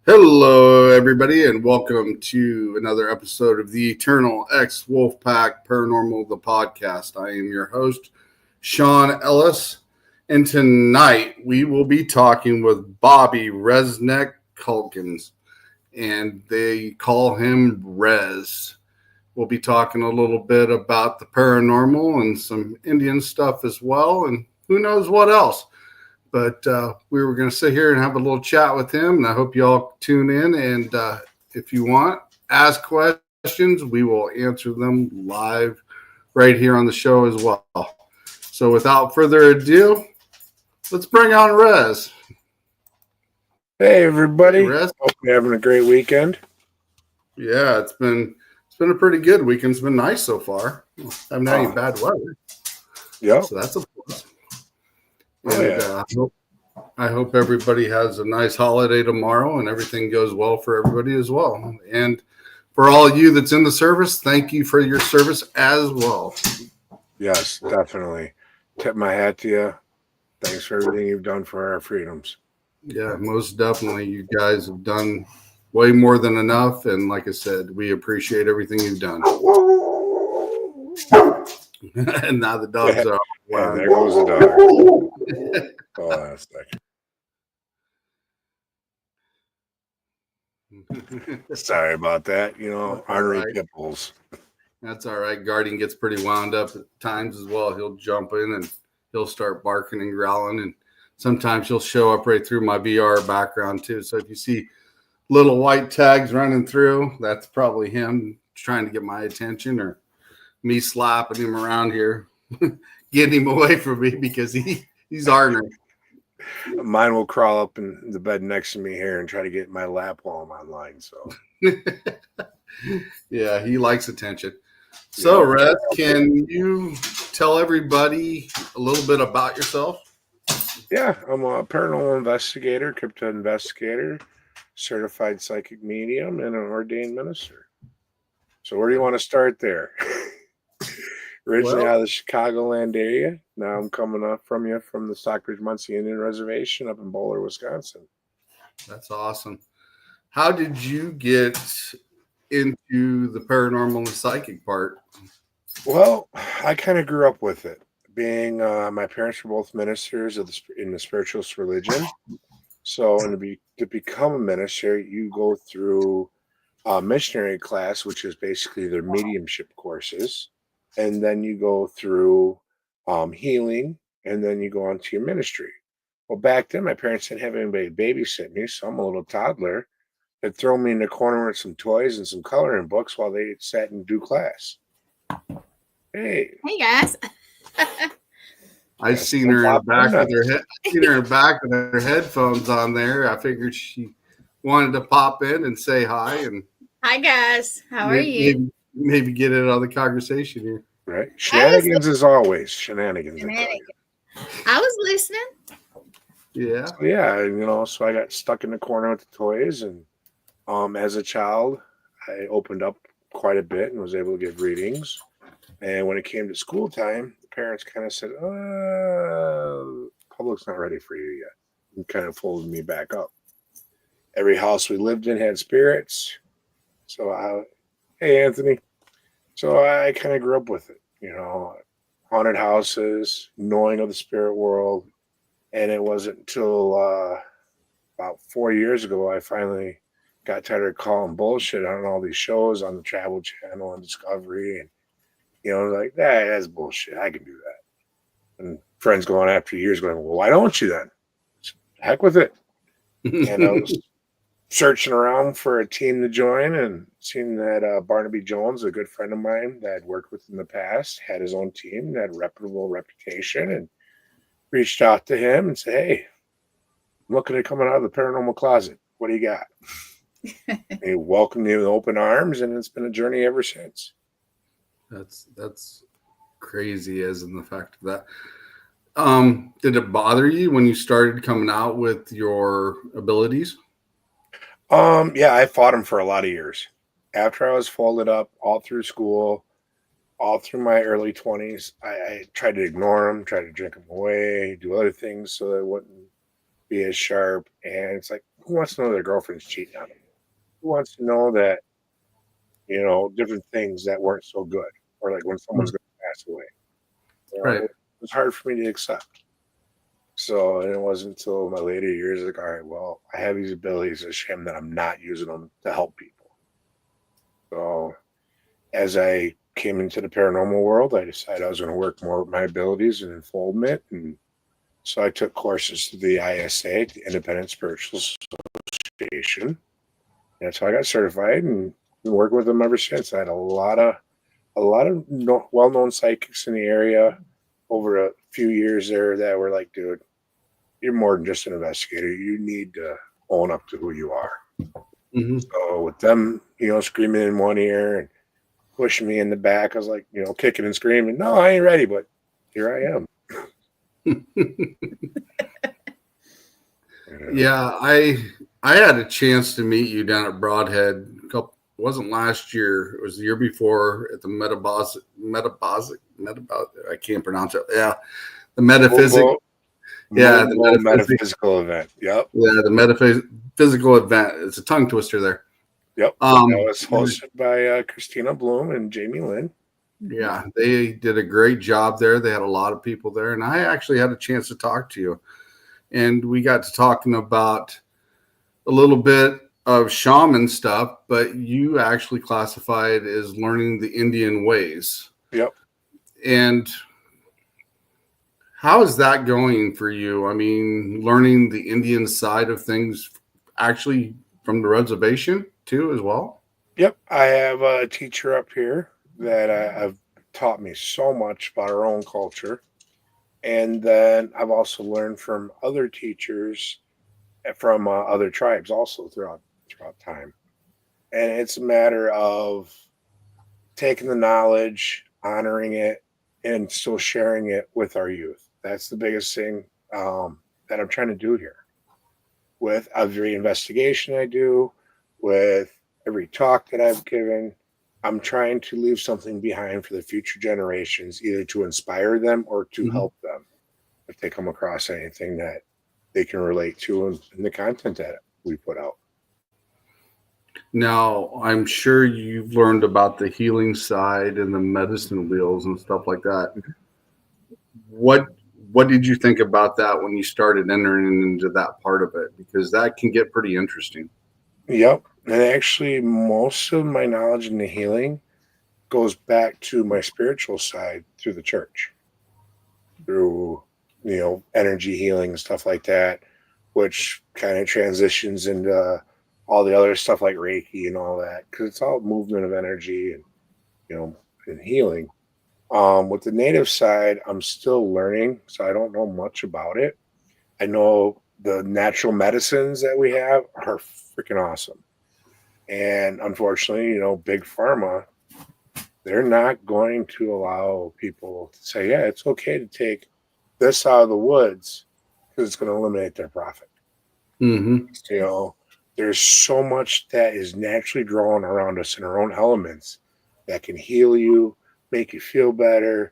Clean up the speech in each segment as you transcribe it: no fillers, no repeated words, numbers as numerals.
Hello, everybody, and welcome to another episode of the Eternal Ex Wolf Paranormal, the podcast. I am your host, Sean Ellis, and tonight we will be talking with Bobby Resnick Culkins, and they call him REZ. We'll be talking a little bit about the paranormal and some Indian stuff as well, and who knows what else. But we were going to sit here and have a little chat with him, and I hope you all tune in. And if you want, ask questions. We will answer them live right here on the show as well. So without further ado, let's bring on Rez. Hey everybody! Hey, Rez. Hope you're having a great weekend. Yeah, it's been a pretty good weekend. It's been nice so far. I haven't had any bad weather. Yeah, so that's a plus. And I hope everybody has a nice holiday tomorrow and everything goes well for everybody as well. And for all of you that's in the service, thank you for your service as well. Yes, definitely. Tip my hat to you. Thanks for everything you've done for our freedoms. Yeah, most definitely. You guys have done way more than enough. And like I said, we appreciate everything you've done. And now the dogs are. Wow, there goes the dog. Oh, that's sorry about that. Ornery pit bulls. That's all right. Guardian gets pretty wound up at times as well. He'll jump in and he'll start barking and growling. And sometimes he'll show up right through my VR background too. So if you see little white tags running through, that's probably him trying to get my attention or me slapping him around here, getting him away from me because he's ornery. Mine will crawl up in the bed next to me here and try to get in my lap while I'm online. So, yeah, he likes attention. So, Rez, can you tell everybody a little bit about yourself? Yeah, I'm a paranormal investigator, crypto investigator, certified psychic medium, and an ordained minister. So, where do you want to start there? Originally out of the Chicagoland area. Now I'm coming up from the Stockbridge-Muncie Indian Reservation up in Bowler, Wisconsin. That's awesome. How did you get into the paranormal and psychic part? Well, I kind of grew up with it. Being my parents were both ministers in the spiritualist religion. So to become a minister, you go through a missionary class, which is basically their mediumship courses. And then you go through healing, and then you go on to your ministry. Well, back then, my parents didn't have anybody babysit me, so I'm a little toddler. They'd throw me in the corner with some toys and some coloring books while they sat and do class. Hey guys. I seen her in the back with her head. Seen her in the back with her headphones on there. I figured she wanted to pop in and say hi. And hi guys, how are you? Maybe get in on the conversation here. Right, shenanigans as always. Shenanigans. I was listening. Yeah. So, yeah, so I got stuck in the corner with the toys, and as a child, I opened up quite a bit and was able to give readings. And when it came to school time, the parents kind of said, public's not ready for you yet, and kind of folded me back up. Every house we lived in had spirits. So hey, Anthony. So I kind of grew up with it, haunted houses, knowing of the spirit world. And it wasn't until about 4 years ago I finally got tired of calling bullshit on all these shows on the Travel Channel and Discovery. And, like, that's bullshit. I can do that. And friends going after years going, well, why don't you then? Heck with it. And I was searching around for a team to join and seen that Barnaby Jones, a good friend of mine that I'd worked with in the past, had his own team, had a reputable reputation, and reached out to him and said, hey, I'm looking at coming out of the paranormal closet. What do you got? He welcomed me with open arms, and it's been a journey ever since. That's crazy, as in the fact of that. Did it bother you when you started coming out with your abilities? Yeah, I fought him for a lot of years. After I was folded up all through school, all through my early 20s, I tried to ignore them, tried to drink them away, do other things so that I wouldn't be as sharp. And it's like, who wants to know their girlfriend's cheating on them? Who wants to know that, different things that weren't so good, or like when someone's going to pass away? Right. It was hard for me to accept. So and it wasn't until my later years like, all right, well, I have these abilities. It's a shame that I'm not using them to help people. So as I came into the paranormal world, I decided I was going to work more with my abilities and unfoldment. And so I took courses through the ISA, the Independent Spiritual Association. That's how I got certified and been working with them ever since. I had a lot of well-known psychics in the area over a few years there that were like, dude, you're more than just an investigator. You need to own up to who you are. Mm-hmm. So with them, screaming in one ear and pushing me in the back, I was like, kicking and screaming, no, I ain't ready, but here I am. Yeah, I had a chance to meet you down at Broadhead. It wasn't last year. It was the year before at the I can't pronounce it. Yeah, the metaphysical. Yeah, the metaphysical event. Yep. Yeah, the metaphysical event. It's a tongue twister there. Yep. That was hosted by Christina Bloom and Jamie Lynn. Yeah, they did a great job there. They had a lot of people there, and I actually had a chance to talk to you. And we got to talking about a little bit of shaman stuff, but you actually classified as learning the Indian ways. Yep. And how is that going for you? I mean, learning the Indian side of things actually from the reservation too as well? Yep. I have a teacher up here that have taught me so much about our own culture. And then I've also learned from other teachers from other tribes also throughout time. And it's a matter of taking the knowledge, honoring it, and still sharing it with our youth. That's the biggest thing that I'm trying to do here. With every investigation I do, with every talk that I've given, I'm trying to leave something behind for the future generations, either to inspire them or to help them if they come across anything that they can relate to in the content that we put out. Now, I'm sure you've learned about the healing side and the medicine wheels and stuff like that. What did you think about that when you started entering into that part of it? Because that can get pretty interesting. Yep. And actually, most of my knowledge in the healing goes back to my spiritual side through the church, through, energy healing and stuff like that, which kind of transitions into all the other stuff like Reiki and all that, because it's all movement of energy and healing. With the native side, I'm still learning, so I don't know much about it. I know the natural medicines that we have are freaking awesome. And unfortunately, big pharma, they're not going to allow people to say, yeah, it's okay to take this out of the woods because it's going to eliminate their profit. Mm-hmm. There's so much that is naturally drawn around us in our own elements that can heal you, make you feel better,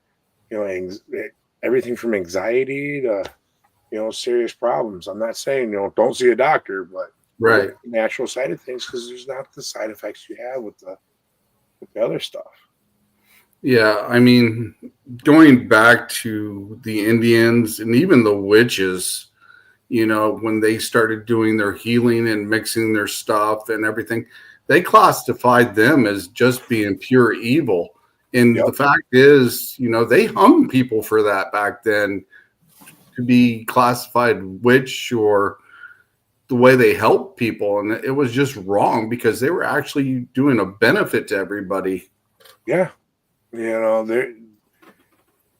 everything from anxiety to, serious problems. I'm not saying, don't see a doctor, but right, the natural side of things, because there's not the side effects you have with the other stuff. Yeah, I mean, going back to the Indians and even the witches, when they started doing their healing and mixing their stuff and everything, they classified them as just being pure evil. And the fact is, they hung people for that back then, to be classified witch or the way they helped people. And it was just wrong because they were actually doing a benefit to everybody. Yeah.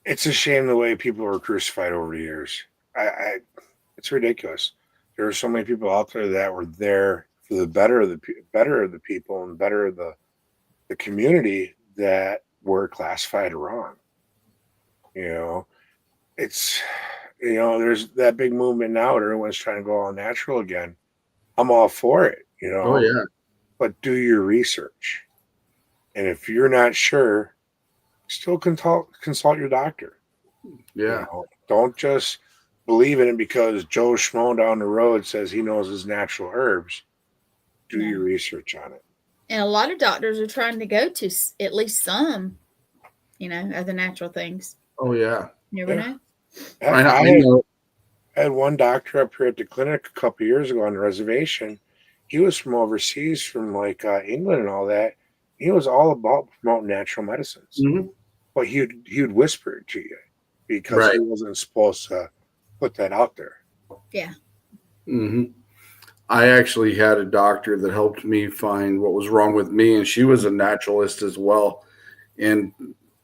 It's a shame the way people were crucified over the years. It's ridiculous. There are so many people out there that were there for the better of the people and better of the community that were classified wrong. It's there's that big movement now that everyone's trying to go all natural again. I'm all for it. Oh yeah, but do your research, and if you're not sure, still consult your doctor. Yeah. Don't just believe in it because Joe Schmo down the road says he knows his natural herbs. Do your research on it. And a lot of doctors are trying to go to at least some, of the natural things. Oh, yeah. You never know. I had one doctor up here at the clinic a couple of years ago on the reservation. He was from overseas, from like England and all that. He was all about promoting natural medicines. Mm-hmm. But he would whisper it to you because he wasn't supposed to put that out there. Yeah. Mm-hmm. I actually had a doctor that helped me find what was wrong with me, and she was a naturalist as well. And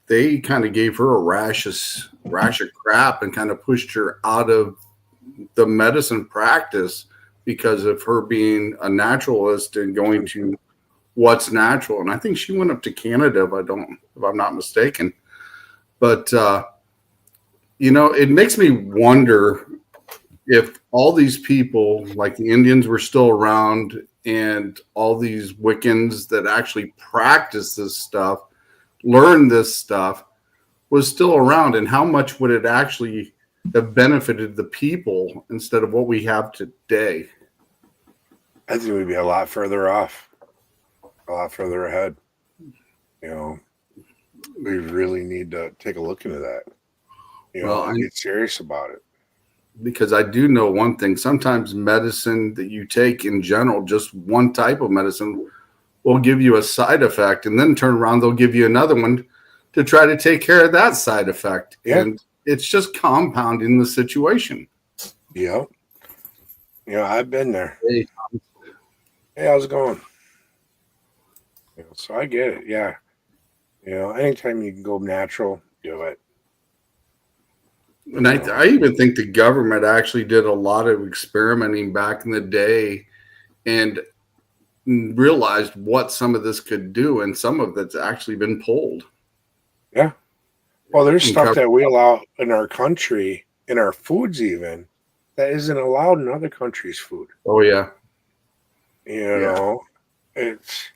they kind of gave her a rash of crap and kind of pushed her out of the medicine practice because of her being a naturalist and going to what's natural. And I think she went up to Canada, if I'm not mistaken. But, it makes me wonder if all these people, like the Indians, were still around, and all these Wiccans that actually practice this stuff, learn this stuff, was still around, and how much would it actually have benefited the people instead of what we have today? I think we'd be a lot further off, a lot further ahead. We really need to take a look into that. And get serious about it. Because I do know one thing. Sometimes medicine that you take in general, just one type of medicine, will give you a side effect, and then turn around, they'll give you another one to try to take care of that side effect. Yeah. And it's just compounding the situation. Yeah. I've been there. Hey, how's it going? So I get it. Yeah. Anytime you can go natural, do it. And I even think the government actually did a lot of experimenting back in the day and realized what some of this could do, and some of it's actually been pulled. Yeah. Well, there's stuff that we allow in our country, in our foods even, that isn't allowed in other countries' food. Oh, yeah. It's...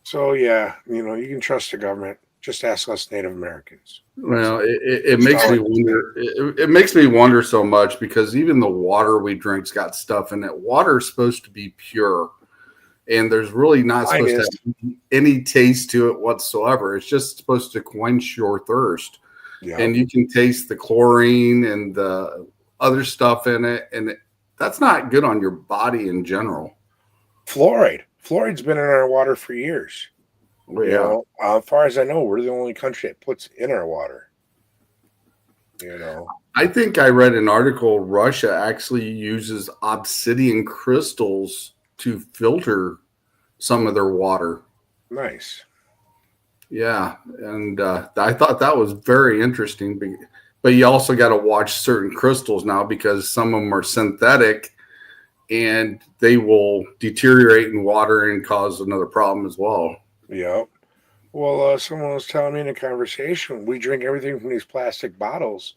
So, yeah, you can trust the government. Just ask us Native Americans. Well, it makes me wonder. It makes me wonder so much, because even the water we drink's got stuff in it. Water is supposed to be pure, and there's really not supposed to have any taste to it whatsoever. It's just supposed to quench your thirst. Yeah. And you can taste the chlorine and the other stuff in it, and that's not good on your body in general. Fluoride's been in our water for years. Yeah. As far as I know, we're the only country that puts in our water. I think I read an article. Russia actually uses obsidian crystals to filter some of their water. Nice. Yeah, and I thought that was very interesting. But you also got to watch certain crystals now, because some of them are synthetic, and they will deteriorate in water and cause another problem as well. Yeah. Well, someone was telling me in a conversation, we drink everything from these plastic bottles.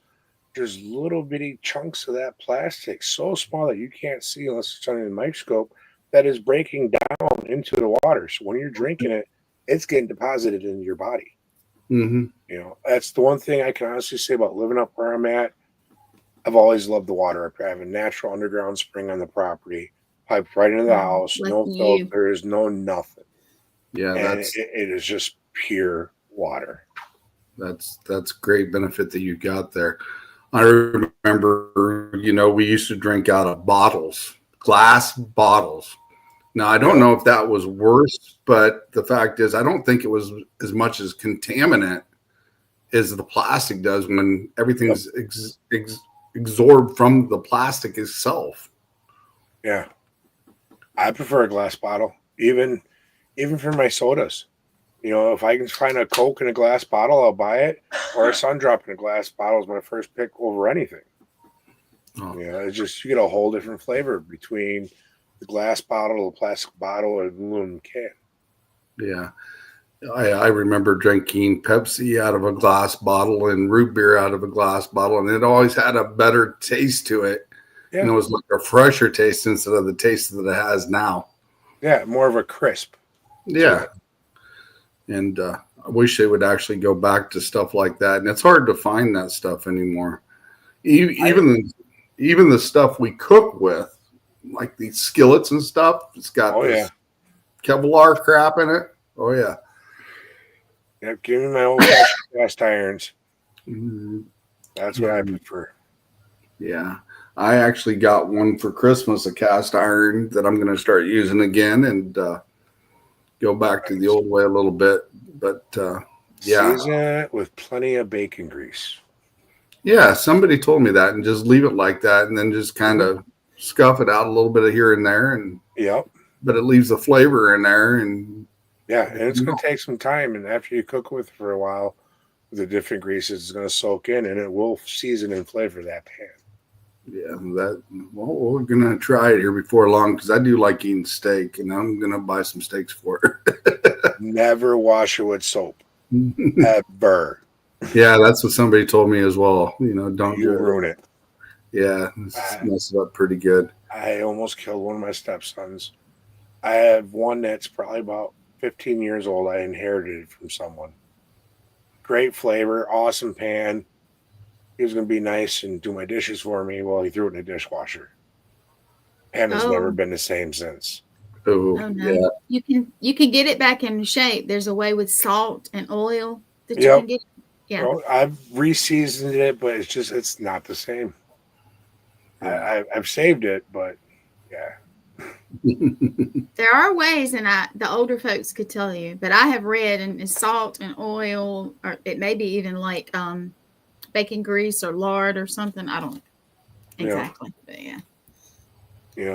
There's little bitty chunks of that plastic, so small that you can't see unless it's under the microscope, that is breaking down into the water. So when you're drinking it, it's getting deposited into your body. Mm-hmm. That's the one thing I can honestly say about living up where I'm at. I've always loved the water. I have a natural underground spring on the property, piped right into the house, no filters, no nothing. Yeah, and it is just pure water. That's great benefit that you got there. I remember, we used to drink out of bottles, glass bottles. Now, I don't know if that was worse, but the fact is, I don't think it was as much as contaminant as the plastic does when everything's absorbed from the plastic itself. Yeah. I prefer a glass bottle, even for my sodas. If I can find a Coke in a glass bottle, I'll buy it. Or a Sundrop in a glass bottle is my first pick over anything. Oh. It's just, you get a whole different flavor between the glass bottle, the plastic bottle, and the aluminum can. Yeah. I remember drinking Pepsi out of a glass bottle and root beer out of a glass bottle, and it always had a better taste to it. Yeah. And it was like a fresher taste instead of the taste that it has now. Yeah, more of a crisp. Yeah. And I wish they would actually go back to stuff like that. And it's hard to find that stuff anymore. Even even the stuff we cook with, like these skillets and stuff, it's got this Kevlar crap in it. Oh yeah. Yep, give me my old cast irons. That's what I prefer. Yeah. I actually got one for Christmas, a cast iron that I'm going to start using again and go back to the old way a little bit. But yeah. Season it with plenty of bacon grease. Yeah, somebody told me that, and just leave it like that, and then just kind of scuff it out a little bit of here and there, and but it leaves the flavor in there, and and it's going to take some time, and after you cook with it for a while, with the different greases, it's going to soak in, and it will season and flavor that pan. Yeah, we're going to try it here before long because I do like eating steak, and I'm going to buy some steaks for it. Never wash it with soap, ever. Yeah, that's what somebody told me as well. Don't ruin it. Yeah, mess it up pretty good. I almost killed one of my stepsons. I have one that's probably about 15 years old. I inherited it from someone. Great flavor, awesome pan. He was going to be nice and do my dishes for me. Well, he threw it in the dishwasher. Pan has never been the same since. Oh no. Yeah. You can get it back in shape. There's a way with salt and oil that you can get. Yeah, well, I've re-seasoned it, but it's not the same. I've saved it, but there are ways, and the older folks could tell you, but I have read, and it's salt and oil, or it may be even like bacon grease or lard or something. I don't know exactly, but yeah.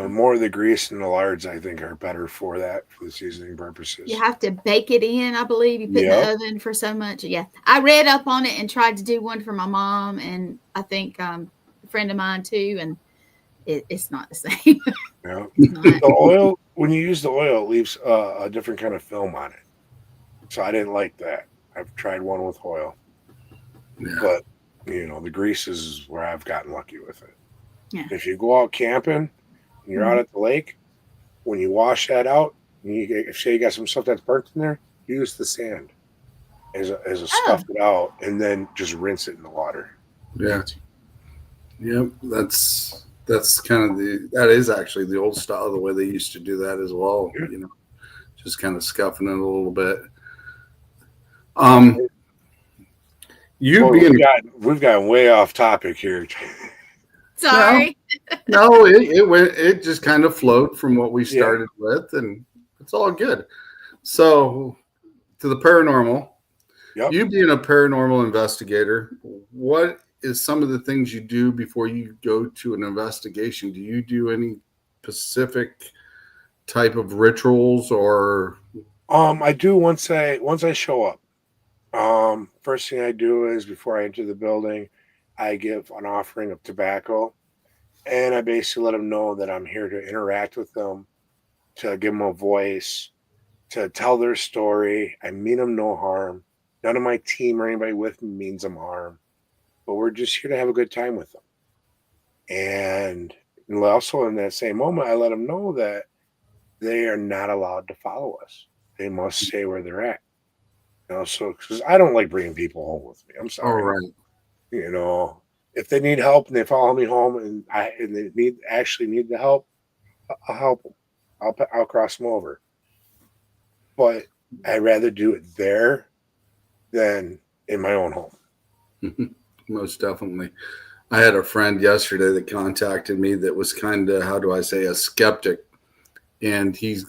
More of the grease and the lards, I think, are better for that, for the seasoning purposes. You have to bake it in, I believe. You put in the oven for so much. Yeah. I read up on it and tried to do one for my mom, and I think a friend of mine too, and it's not the same. The oil, when you use the oil, it leaves a different kind of film on it. So I didn't like that. I've tried one with oil. Yeah. But, the grease is where I've gotten lucky with it. Yeah. If you go out camping, and you're out at the lake, when you wash that out, and if you got some stuff that's burnt in there, use the sand as a scuff it out, and then just rinse it in the water. Yeah. Yep. That's kind of that is actually the old style, the way they used to do that as well. Yeah. Just kind of scuffing it a little bit. We've gotten way off topic here. Sorry. No, it just kind of flowed from what we started with, and it's all good. So, to the paranormal, you being a paranormal investigator, what is some of the things you do before you go to an investigation? Do you do any specific type of rituals, or? I do once I show up. First thing I do is, before I enter the building, I give an offering of tobacco. And I basically let them know that I'm here to interact with them, to give them a voice, to tell their story. I mean them no harm. None of my team or anybody with me means them harm. But we're just here to have a good time with them. And also in that same moment, I let them know that they are not allowed to follow us. They must stay where they're at. So because I don't like bringing people home with me. I'm sorry. All right. If they need help and they follow me home and they need the help, I'll help them. I'll cross them over. But I'd rather do it there than in my own home. Most definitely. I had a friend yesterday that contacted me that was kind of, how do I say, a skeptic. And he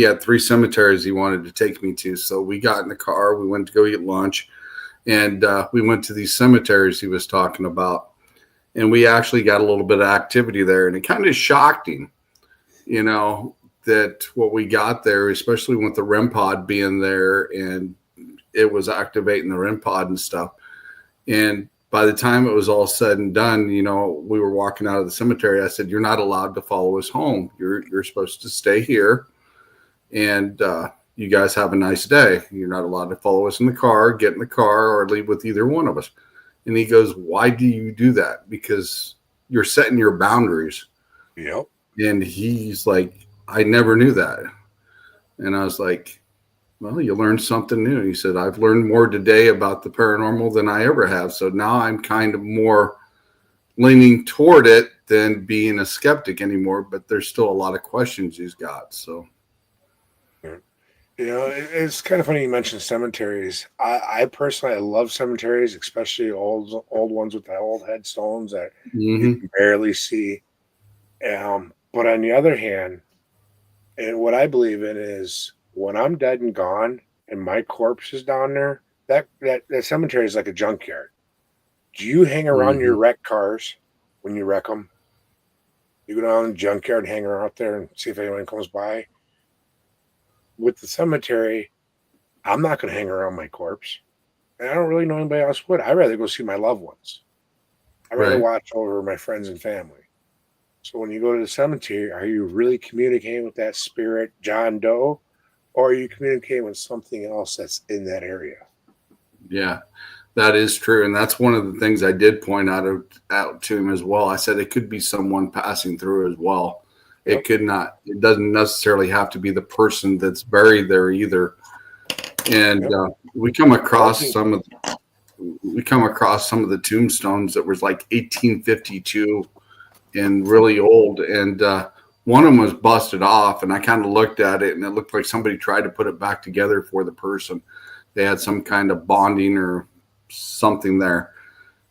had 3 cemeteries he wanted to take me to. So we got in the car, we went to go eat lunch, and we went to these cemeteries he was talking about. And we actually got a little bit of activity there, and it kind of shocked him, that what we got there, especially with the REM pod being there, and it was activating the REM pod and stuff. And by the time it was all said and done, we were walking out of the cemetery. I said, "You're not allowed to follow us home. You're supposed to stay here, and you guys have a nice day. You're not allowed to follow us in the car, get in the car, or leave with either one of us." And he goes, "Why do you do that?" Because you're setting your boundaries. Yep. And he's like, "I never knew that." And I was like, "Well, you learned something new." He said, "I've learned more today about the paranormal than I ever have. So now I'm kind of more leaning toward it than being a skeptic anymore, but there's still a lot of questions he's got. So, it's kind of funny you mentioned cemeteries. I personally, I love cemeteries, especially old ones with the old headstones that you can barely see. But on the other hand, and what I believe in is when I'm dead and gone and my corpse is down there, that cemetery is like a junkyard. Do you hang around your wrecked cars when you wreck them? You go down to the junkyard, hang around out there and see if anyone comes by. With the cemetery, I'm not going to hang around my corpse. And I don't really know anybody else would. I'd rather go see my loved ones. I'd rather watch over my friends and family. So when you go to the cemetery, are you really communicating with that spirit, John Doe, or are you communicating with something else that's in that area? Yeah, that is true. And that's one of the things I did point out to him as well. I said it could be someone passing through as well. It doesn't necessarily have to be the person that's buried there either. And we come across some of the tombstones that was like 1852 and really old. And one of them was busted off, and I kind of looked at it and it looked like somebody tried to put it back together for the person. They had some kind of bonding or something there.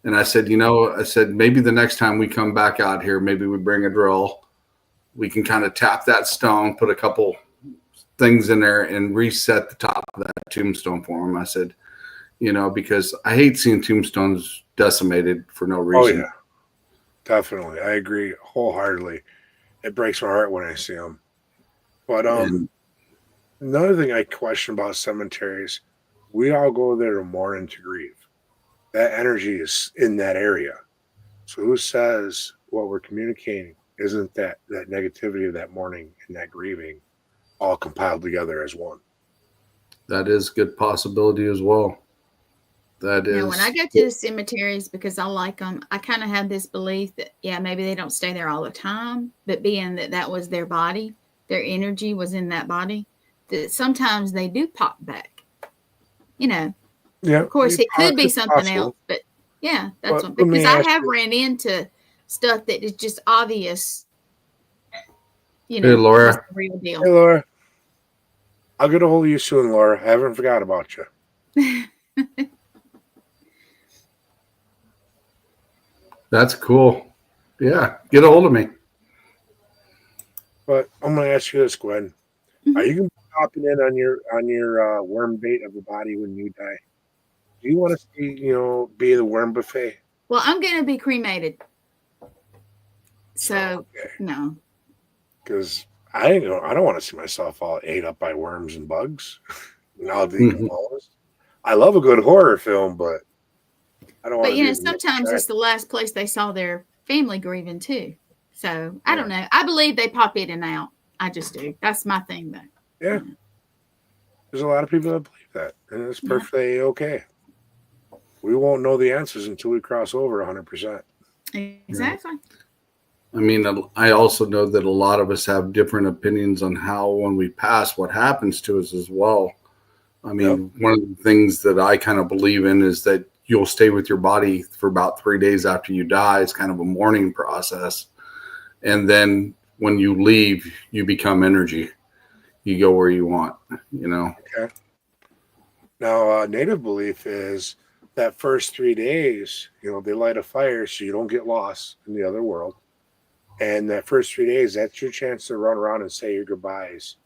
And I said, maybe the next time we come back out here, maybe we bring a drill. We can kind of tap that stone, put a couple things in there and reset the top of that tombstone for him. I said, because I hate seeing tombstones decimated for no reason. Oh, yeah, definitely. I agree wholeheartedly. It breaks my heart when I see them. But another thing I question about cemeteries, we all go there to mourn and to grieve. That energy is in that area. So who says what we're communicating isn't that negativity of that mourning and that grieving all compiled together as one? That is a good possibility as well. That is. When I go to the cemeteries, because I like them, I kind of have this belief that, maybe they don't stay there all the time, but being that was their body, their energy was in that body, that sometimes they do pop back. Yeah, of course, it could be something else, but that's one. Because I have ran into stuff that is just obvious. Hey, Laura. The real deal. Hey, Laura. I'll get a hold of you soon, Laura. I haven't forgot about you. That's cool. Yeah, get a hold of me. But I'm going to ask you this, Gwen. Are you going to be popping in on your worm bait of the body when you die? Do you want to see, be the worm buffet? Well, I'm going to be cremated. So, no. Because I don't want to see myself all ate up by worms and bugs and all decomposed. I love a good horror film, but I don't want to. But sometimes it's the last place they saw their family grieving too. So I don't know. I believe they pop in and out. I just do. That's my thing, though. Yeah. There's a lot of people that believe that, and it's perfectly okay. We won't know the answers until we cross over 100%. Exactly. I mean, I also know that a lot of us have different opinions on how, when we pass, what happens to us as well. I mean, one of the things that I kind of believe in is that you'll stay with your body for about 3 days after you die. It's kind of a mourning process. And then when you leave, you become energy. You go where you want, Okay. Now, native belief is that first 3 days, they light a fire so you don't get lost in the other world. And that first 3 days, that's your chance to run around and say your goodbyes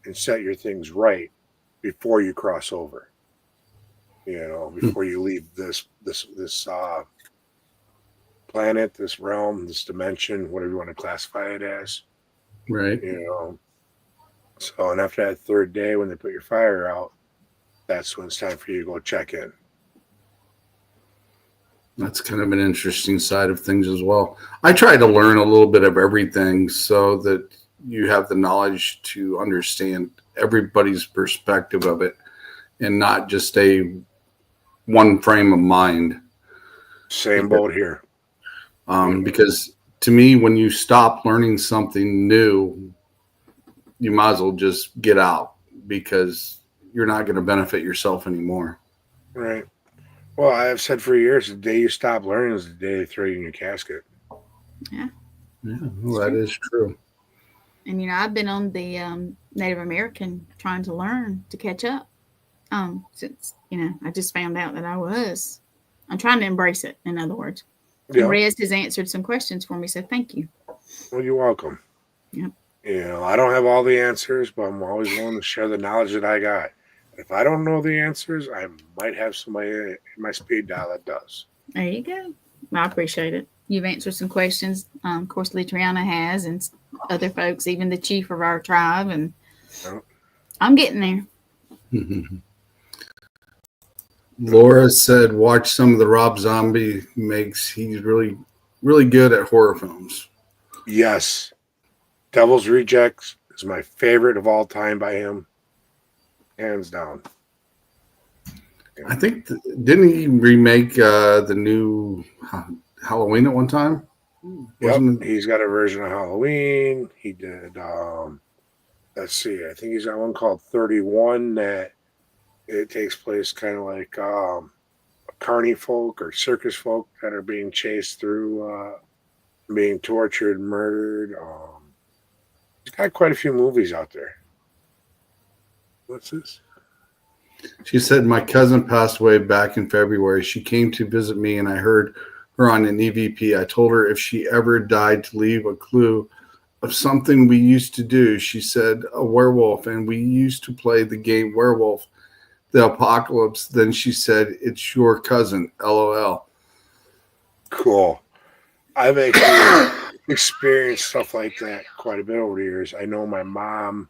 and set your things right before you cross over. Before you leave this planet, this realm, this dimension, whatever you want to classify it as. Right. So, and after that third day, when they put your fire out, that's when it's time for you to go check in. That's kind of an interesting side of things as well. I try to learn a little bit of everything so that you have the knowledge to understand everybody's perspective of it and not just a one frame of mind. Same boat here. Because to me, when you stop learning something new, you might as well just get out because you're not going to benefit yourself anymore. Right. Well, I've said for years, the day you stop learning is the day they throw you in your casket. Yeah. Yeah, well, that is true. And I've been on the Native American trying to learn to catch up. Since I just found out that I was. I'm trying to embrace it. In other words, and Yeah. Rez has answered some questions for me, so thank you. Well, you're welcome. Yep. I don't have all the answers, but I'm always willing to share the knowledge that I got. If I don't know the answers, I might have somebody in my speed dial that does. There you go. I appreciate it. You've answered some questions. Of course, Litriana has, and other folks, even the chief of our tribe, and I'm getting there. Laura said, "Watch some of the Rob Zombie makes. He's really, really good at horror films." Yes, Devil's Rejects is my favorite of all time by him, hands down. I think didn't he remake the new Halloween at one time? Yep, he's got a version of Halloween. He did. Let's see. I think he's got one called 31 that it takes place kind of like carny folk or circus folk that are being chased through, being tortured, murdered. He's got quite a few movies out there. What's this? She said, "My cousin passed away back in February. She came to visit me, and I heard her on an EVP. I told her if she ever died to leave a clue of something we used to do. She said, a werewolf, and we used to play the game Werewolf, the Apocalypse. Then she said, it's your cousin, LOL. Cool. I've actually experienced stuff like that quite a bit over the years. I know my mom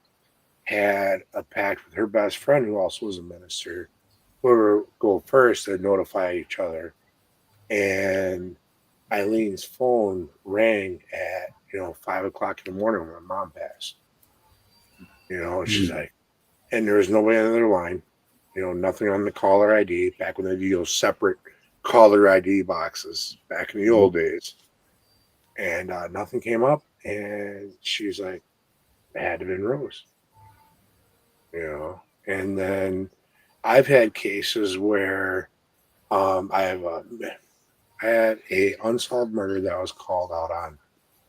had a pact with her best friend, who also was a minister. Whoever go first, they'd notify each other. And Eileen's phone rang at 5 o'clock in the morning when my mom passed. She's like, and there was nobody on the other line. Nothing on the caller ID. Back when they did those separate caller ID boxes back in the old days, and nothing came up. And she's like, it had to have been Rose. And then I've had cases where I had a unsolved murder that was called out on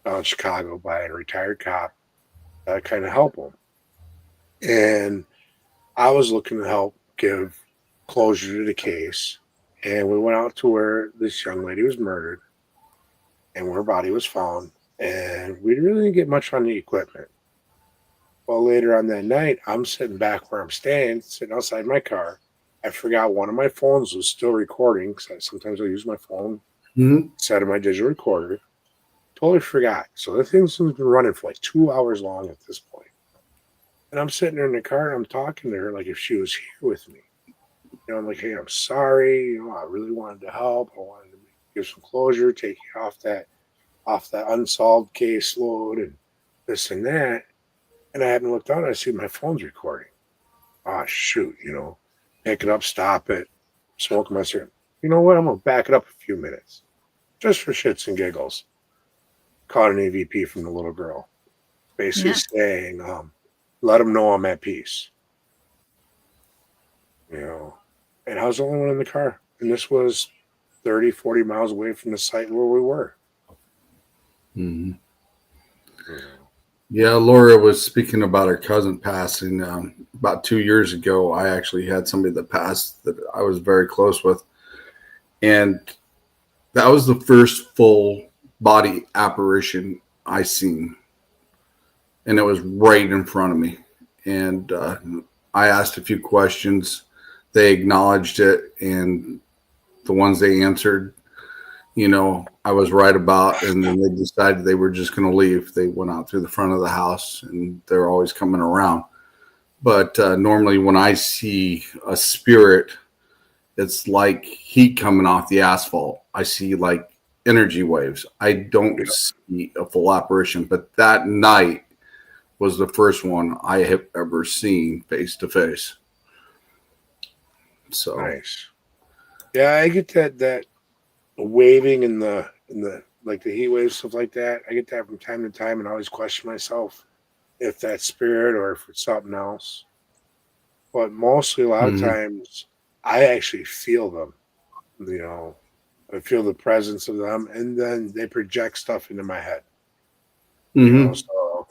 in Chicago by a retired cop that kind of help him. And I was looking to help give closure to the case. And we went out to where this young lady was murdered and where her body was found. And we really didn't get much on the equipment. Well, later on that night, I'm sitting back where I'm staying, sitting outside my car. I forgot one of my phones was still recording, because sometimes I use my phone instead of my digital recorder. Totally forgot. So the thing's been running for like 2 hours long at this point. And I'm sitting there in the car and I'm talking to her like if she was here with me. I'm like, hey, I'm sorry. I really wanted to help. I wanted to give some closure, take you off that unsolved case load and this and that. And I hadn't looked down. I see my phone's recording. Oh, shoot, pick it up, stop it, smoke my cigarette. You know what? I'm going to back it up a few minutes just for shits and giggles. Caught an EVP from the little girl, basically saying, let them know I'm at peace. And I was the only one in the car. And this was 30, 40 miles away from the site where we were. Mm-hmm. Yeah, Laura was speaking about her cousin passing about 2 years ago. I actually had somebody that passed that I was very close with. And that was the first full body apparition I seen. And it was right in front of me. And I asked a few questions. They acknowledged it. And the ones they answered, I was right about, and then they decided they were just going to leave. They went out through the front of the house, and they're always coming around. But normally when I see a spirit, it's like heat coming off the asphalt. I see like energy waves. I don't see a full apparition, but that night was the first one I have ever seen face to face. So nice. Yeah, I get that waving in the like the heat waves, stuff like that. I get that from time to time, and I always question myself if that's spirit or if it's something else. But mostly, a lot of times, I actually feel them. I feel the presence of them, and then they project stuff into my head. So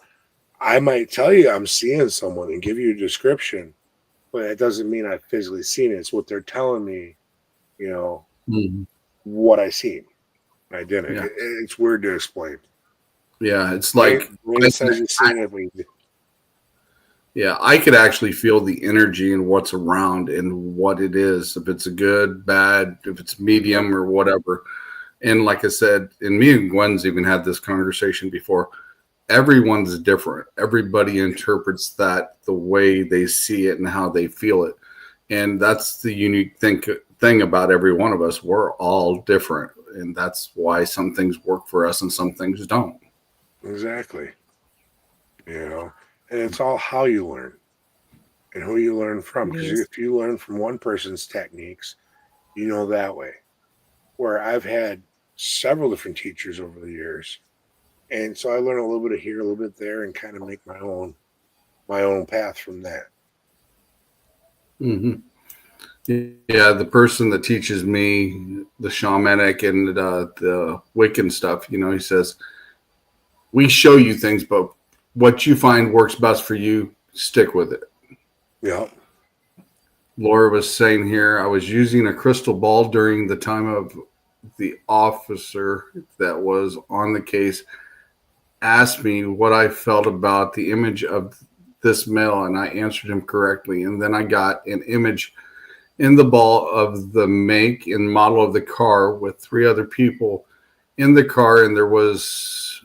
I might tell you I'm seeing someone and give you a description, but it doesn't mean I've physically seen it. It's what they're telling me, what I seen. I didn't. Yeah. It's weird to explain. Yeah, it's like Brain says you've seen it, but yeah, I could actually feel the energy and what's around and what it is, if it's a good, bad, if it's medium or whatever. And like I said, and me and Gwen's even had this conversation before. Everyone's different. Everybody interprets that the way they see it and how they feel it. And that's the unique thing about every one of us. We're all different. And that's why some things work for us and some things don't. exactly. And it's all how you learn and who you learn from. Because if you learn from one person's techniques, that way. Where I've had several different teachers over the years. And so I learn a little bit of here, a little bit there, and kind of make my own path from that. Mm-hmm. Yeah, the person that teaches me the shamanic and the Wiccan stuff, he says, we show you things, but what you find works best for you, stick with it. Yeah. Laura was saying here, I was using a crystal ball during the time of the officer that was on the case asked me what I felt about the image of this male, and I answered him correctly. And then I got an image in the ball of the make and model of the car with 3 other people in the car, and there was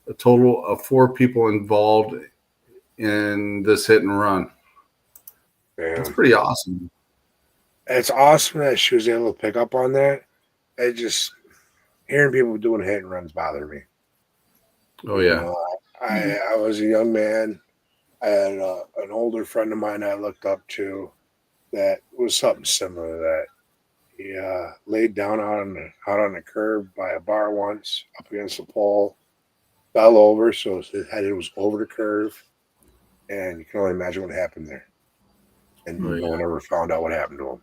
a total of 4 people involved in this hit and run. It's pretty awesome. It's awesome that she was able to pick up on that. It just hearing people doing hit and runs bother me. Oh yeah. I was a young man. I had an older friend of mine I looked up to that was something similar to that. He laid down out on the curb by a bar once, up against the pole, fell over, so his head was over the curve, and you can only imagine what happened there. And no one ever found out what happened to him.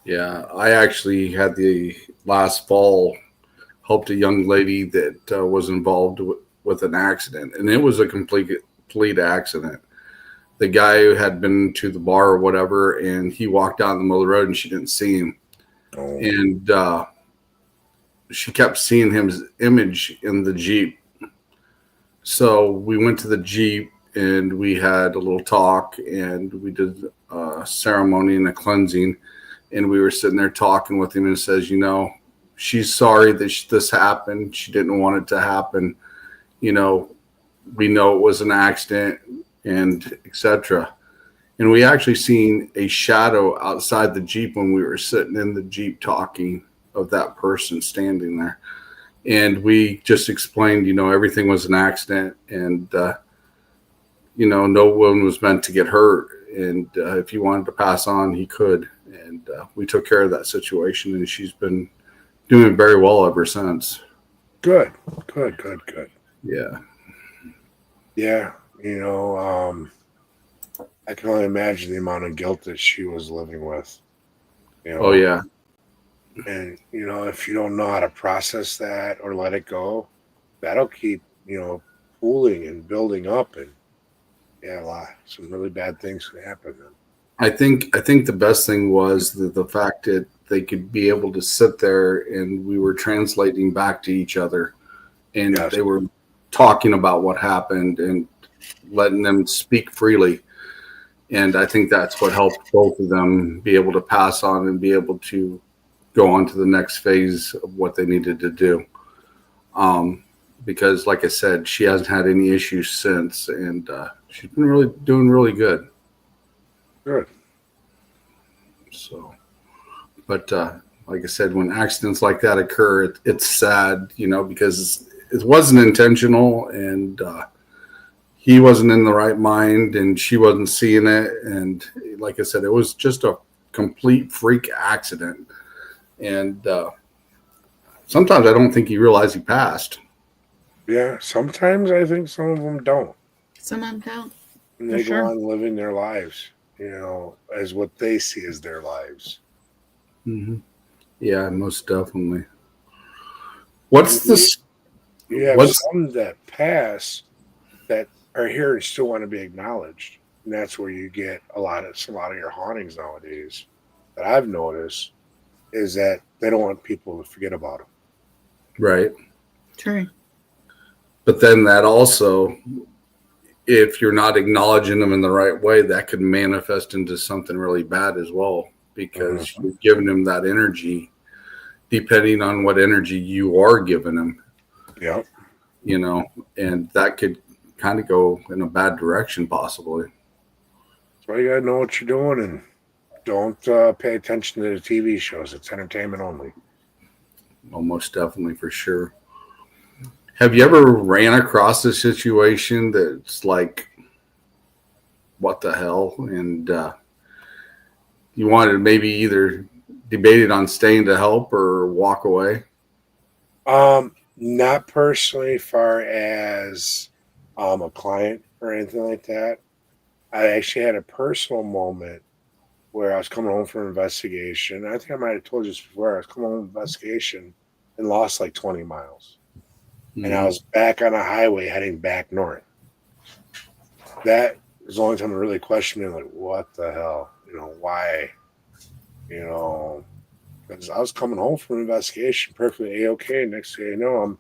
Yeah, I actually had the last fall helped a young lady that was involved with an accident, and it was a complete accident. The guy who had been to the bar or whatever, and he walked down the middle of the road and she didn't see him. Oh. And she kept seeing his image in the Jeep. So we went to the Jeep and we had a little talk and we did a ceremony and a cleansing. And we were sitting there talking with him and says, she's sorry that this happened. She didn't want it to happen. We know it was an accident and etc. And we actually seen a shadow outside the Jeep when we were sitting in the Jeep talking of that person standing there. And we just explained, everything was an accident and, no one was meant to get hurt. And if he wanted to pass on, he could. And we took care of that situation, and she's been doing very well ever since. Good. Yeah. Yeah. I can only imagine the amount of guilt that she was living with. Oh, yeah. And, if you don't know how to process that or let it go, that'll keep, pooling and building up. And, some really bad things can happen then. I think the best thing was the fact that they could be able to sit there and we were translating back to each other. And they were talking about what happened and letting them speak freely. And I think that's what helped both of them be able to pass on and be able to go on to the next phase of what they needed to do. Because like I said, she hasn't had any issues since, and she's been doing really good. Good. So, but like I said, when accidents like that occur, it's sad, because it wasn't intentional, and he wasn't in the right mind, and she wasn't seeing it. And like I said, it was just a complete freak accident. And sometimes I don't think he realized he passed. Yeah, sometimes I think some of them don't. Some of them don't. And they go on living their lives, as what they see as their lives. Mm-hmm. Yeah, most definitely. What's this? you have What's some that pass that are here and still want to be acknowledged. And that's where you get a lot of your hauntings nowadays that I've noticed is that they don't want people to forget about them. right? True. But then that also, if you're not acknowledging them in the right way, that could manifest into something really bad as well, because you're giving them that energy, depending on what energy you are giving them. Yeah. You know, and that could kind of go in a bad direction, possibly. So you got to know what you're doing and don't pay attention to the TV shows. It's entertainment only. Well, most definitely, for sure. Have you ever ran across a situation that's like, what the hell? And you wanted to maybe either debate it on staying to help or walk away? Not personally, far as a client or anything like that. I actually had a personal moment where I was coming home from an investigation. I think I might have told you this before. I was coming home from an investigation and lost like 20 miles. And I was back on a highway heading back north. That was the only time I really questioned me, like, what the hell? You know, why? You know, because I was coming home from an investigation perfectly A-okay. Next thing you know, I'm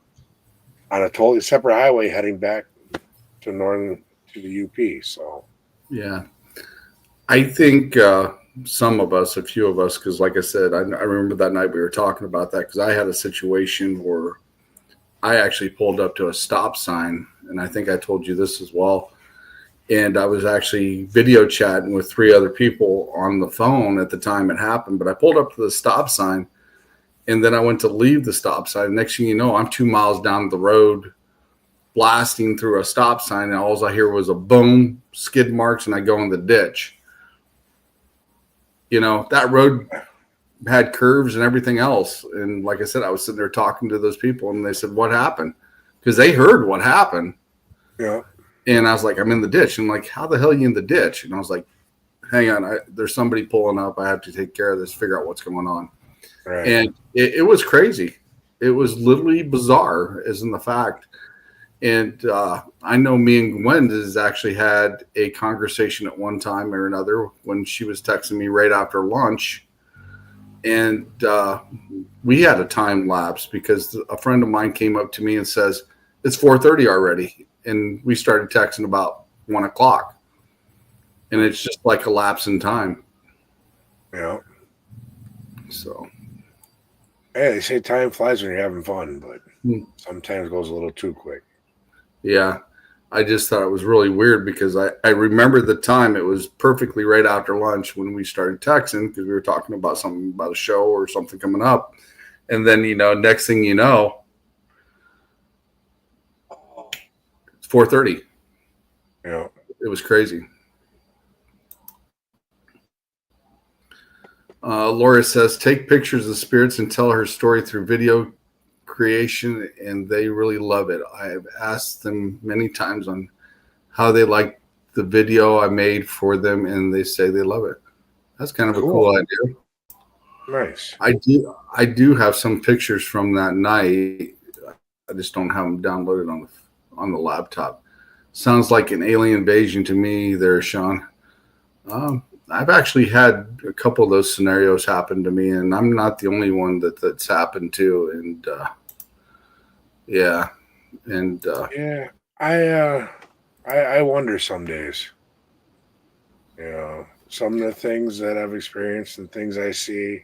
on a totally separate highway heading back to the UP. So, Yeah. I think some of us, a few of us, because like I said, I remember that night we were talking about that, because I had a situation where I actually pulled up to a stop sign, and I think I told you this as well. And I was actually video chatting with 3 other people on the phone at the time it happened, but I pulled up to the stop sign, and then I went to leave the stop sign. Next thing you know, I'm 2 miles down the road blasting through a stop sign, and all I hear was a boom, skid marks, and I go in the ditch. You know, that road had curves and everything else. And like I said, I was sitting there talking to those people, and they said, what happened? Because they heard what happened. yeah. And I was like, I'm in the ditch. And like, how the hell are you in the ditch? And I was like, hang on, there's somebody pulling up. I have to take care of this, figure out what's going on. Right. And it was crazy. It was literally bizarre, as in the fact. And I know me and Gwen has actually had a conversation at one time or another when she was texting me right after lunch. And we had a time lapse because a friend of mine came up to me and says, it's 4:30 already. And we started texting about 1 o'clock. And it's just like a lapse in time. Yeah. So. Hey, they say time flies when you're having fun, but sometimes it goes a little too quick. Yeah. I just thought it was really weird because I remember the time. It was perfectly right after lunch when we started texting because we were talking about something about a show or something coming up. And then, you know, next thing you know, it's 4:30. Yeah. It was crazy. Laura says, take pictures of spirits and tell her story through video creation, and they really love it. I have asked them many times on how they like the video I made for them, and they say they love it. That's kind of a cool idea. Nice. I do have some pictures from that night. I just don't have them downloaded on the laptop. Sounds like an alien invasion to me there, Sean. I've actually had a couple of those scenarios happen to me, and I'm not the only one that's happened to. And yeah. I wonder some days. You know, some of the things that I've experienced and things I see.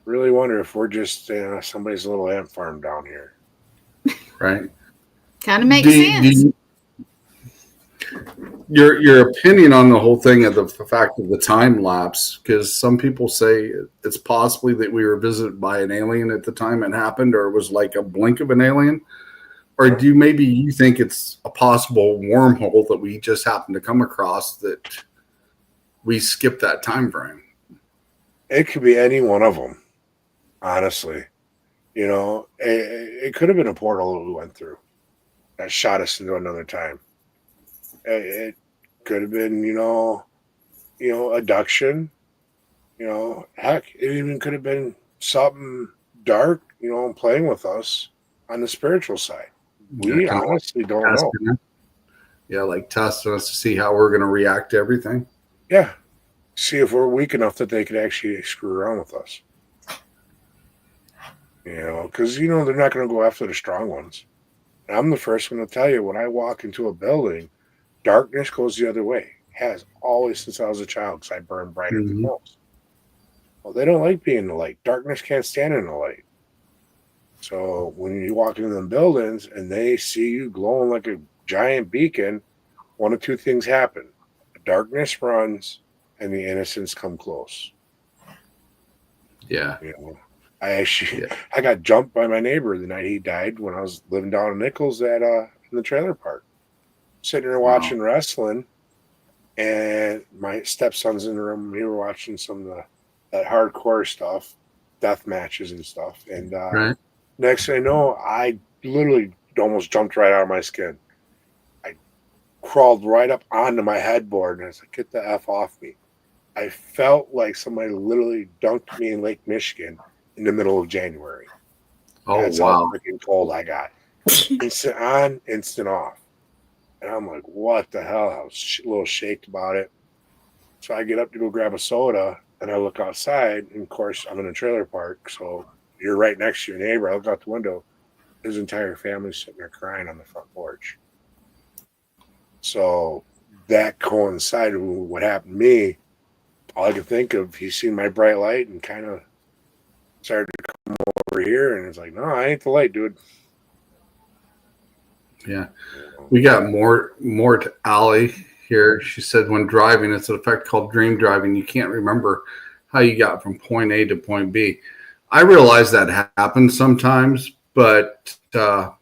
Really wonder if we're just somebody's little ant farm down here. Right. Kind of makes sense. Your opinion on the whole thing of the fact of the time lapse, because some people say it's possibly that we were visited by an alien at the time it happened, or it was like a blink of an alien, or do maybe you think it's a possible wormhole that we just happened to come across that we skipped that time frame? It could be any one of them, honestly. You know, it could have been a portal that we went through that shot us into another time. It could have been, abduction. You know, heck, it even could have been something dark, playing with us on the spiritual side. Yeah, We kind of honestly don't know. testing it. Yeah, like testing us to see how we're going to react to everything. Yeah. See if we're weak enough that they could actually screw around with us. Because, they're not going to go after the strong ones. And I'm the first one to tell you, when I walk into a building, darkness goes the other way. Has always since I was a child, because I burn brighter than most. Well, they don't like being in the light. Darkness can't stand in the light. So when you walk into them buildings and they see you glowing like a giant beacon, one of two things happen. The darkness runs and the innocents come close. Yeah. I got jumped by my neighbor the night he died when I was living down in Nichols in the trailer park. Sitting there watching wrestling, and my stepson's in the room. We were watching some of that hardcore stuff, death matches and stuff. And next thing I know, I literally almost jumped right out of my skin. I crawled right up onto my headboard, and I was like, "Get the F off me." I felt like somebody literally dunked me in Lake Michigan in the middle of January. Oh, That's wow. how freaking cold I got. Instant on, instant off. And I'm like, what the hell? I was a little shaken about it. So I get up to go grab a soda, and I look outside. And, of course, I'm in a trailer park, so you're right next to your neighbor. I look out the window. His entire family's sitting there crying on the front porch. So that coincided with what happened to me. All I could think of, he seen my bright light and kind of started to come over here, and it's like, no, I ain't the light, dude. Yeah. We got more to Allie here. She said when driving, it's an effect called dream driving. You can't remember how you got from point A to point B. I realize that happens sometimes, but I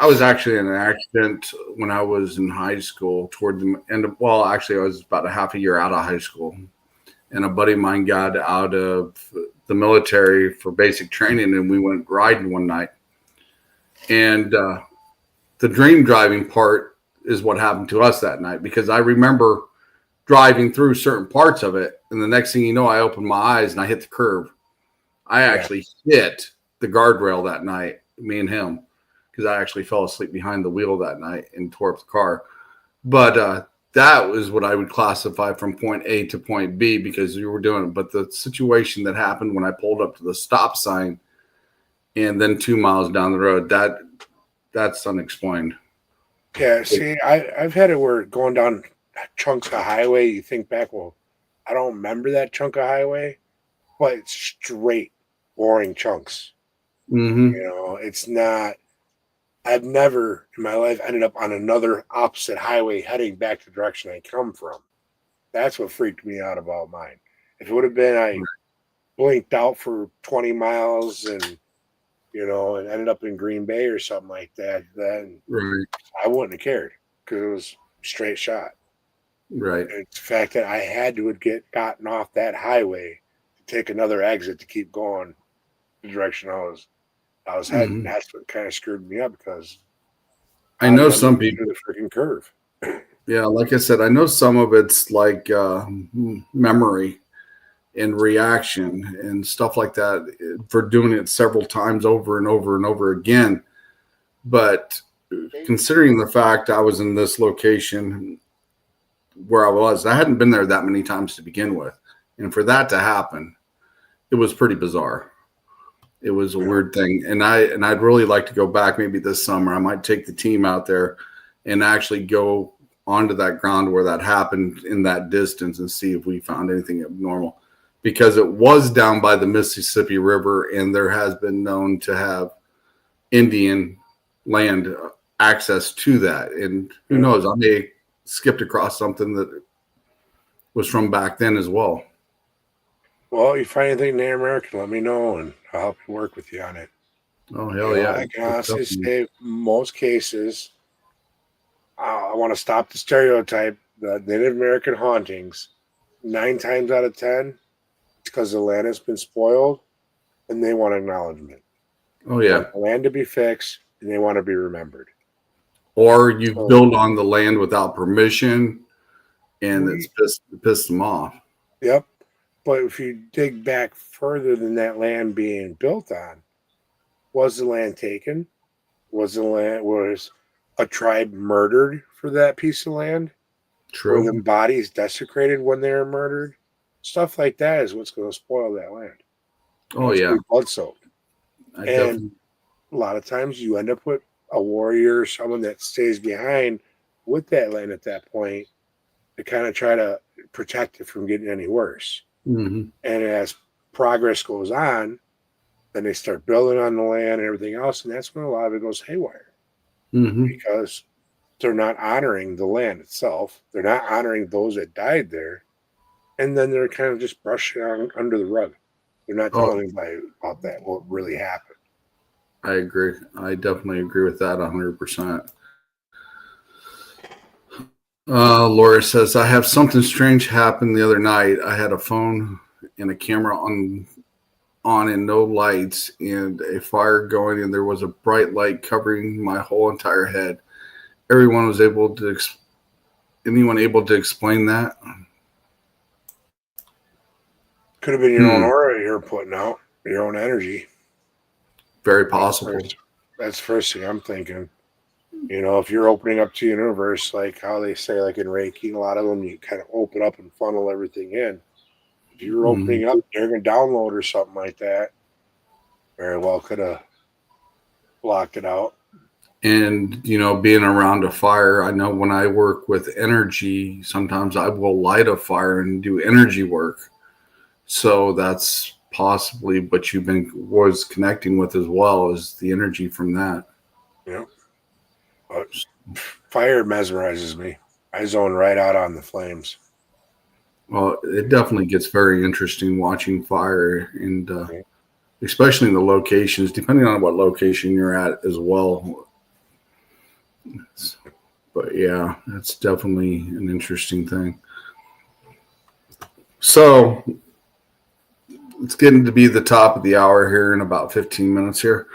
was actually in an accident when I was in high school toward the end of, well, actually I was about a half a year out of high school. And a buddy of mine got out of the military for basic training, and we went riding one night. And the dream driving part is what happened to us that night, because I remember driving through certain parts of it, and the next thing you know, I opened my eyes and I hit the curb. I actually hit the guardrail that night, me and him, because I actually fell asleep behind the wheel that night and tore up the car. But that was what I would classify from point A to point B, because you were doing it. But the situation that happened when I pulled up to the stop sign and then 2 miles down the road, that's unexplained. Yeah, see, I've had it where going down chunks of highway, you think back, well, I don't remember that chunk of highway, but it's straight, boring chunks. It's not, I've never in my life ended up on another opposite highway heading back the direction I come from. That's what freaked me out about mine. If it would have been I blinked out for 20 miles and and ended up in Green Bay or something like that, then I wouldn't have cared, because it was straight shot. Right. It's the fact that I had to gotten off that highway to take another exit to keep going the direction I was heading. That's what kind of screwed me up, because I know some people the freaking curve. Yeah, like I said, I know some of it's like memory and reaction and stuff like that for doing it several times over and over and over again. But considering the fact I was in this location where I hadn't been there that many times to begin with. And for that to happen, it was pretty bizarre. It was a weird thing. And I'd really like to go back maybe this summer. I might take the team out there and actually go onto that ground where that happened in that distance and see if we found anything abnormal. Because it was down by the Mississippi River, and there has been known to have Indian land access to that. And who knows, I may have skipped across something that was from back then as well. Well, you find anything Native American, let me know, and I'll help you work with you on it. Oh, hell yeah. I can honestly say most cases, I want to stop the stereotype. The Native American hauntings, 9 times out of 10, it's because the land has been spoiled and they want acknowledgement. Oh, yeah. They want the land to be fixed and they want to be remembered. Or you build on the land without permission and it's pissed them off. Yep. But if you dig back further than that land being built on, Was the land taken? Was a tribe murdered for that piece of land? Were True. the bodies desecrated when they were murdered? Stuff like that is what's going to spoil that land. Oh It's yeah, going to be blood soaked. I And definitely. a lot of times you end up with a warrior, someone that stays behind with that land at that point to kind of try to protect it from getting any worse. Mhm. And as progress goes on, then they start building on the land and everything else. And that's when a lot of it goes haywire Mhm. because they're not honoring the land itself. They're not honoring those that died there. And then they're kind of just brushing on under the rug. They're not Oh, telling anybody about that, what really happened. I agree. I definitely agree with that 100%. Laura says, I have something strange happen the other night. I had a phone and a camera on and no lights and a fire going, and there was a bright light covering my whole entire head. Everyone was able to anyone able to explain that? Could have been your own aura you're putting out, your own energy. Very possible. That's the first thing I'm thinking. You know, if you're opening up to the universe, like how they say, like in Reiki, a lot of them, you kind of open up and funnel everything in. If you're opening up, you're going to download or something like that, very well could have blocked it out. And, being around a fire, I know when I work with energy, sometimes I will light a fire and do energy work. So that's possibly what was connecting with as well as the energy from that. Yeah. But fire mesmerizes me. I zone right out on the flames. Well, it definitely gets very interesting watching fire, and especially in the locations, depending on what location you're at as well. But yeah, that's definitely an interesting thing. So it's getting to be the top of the hour here in about 15 minutes here.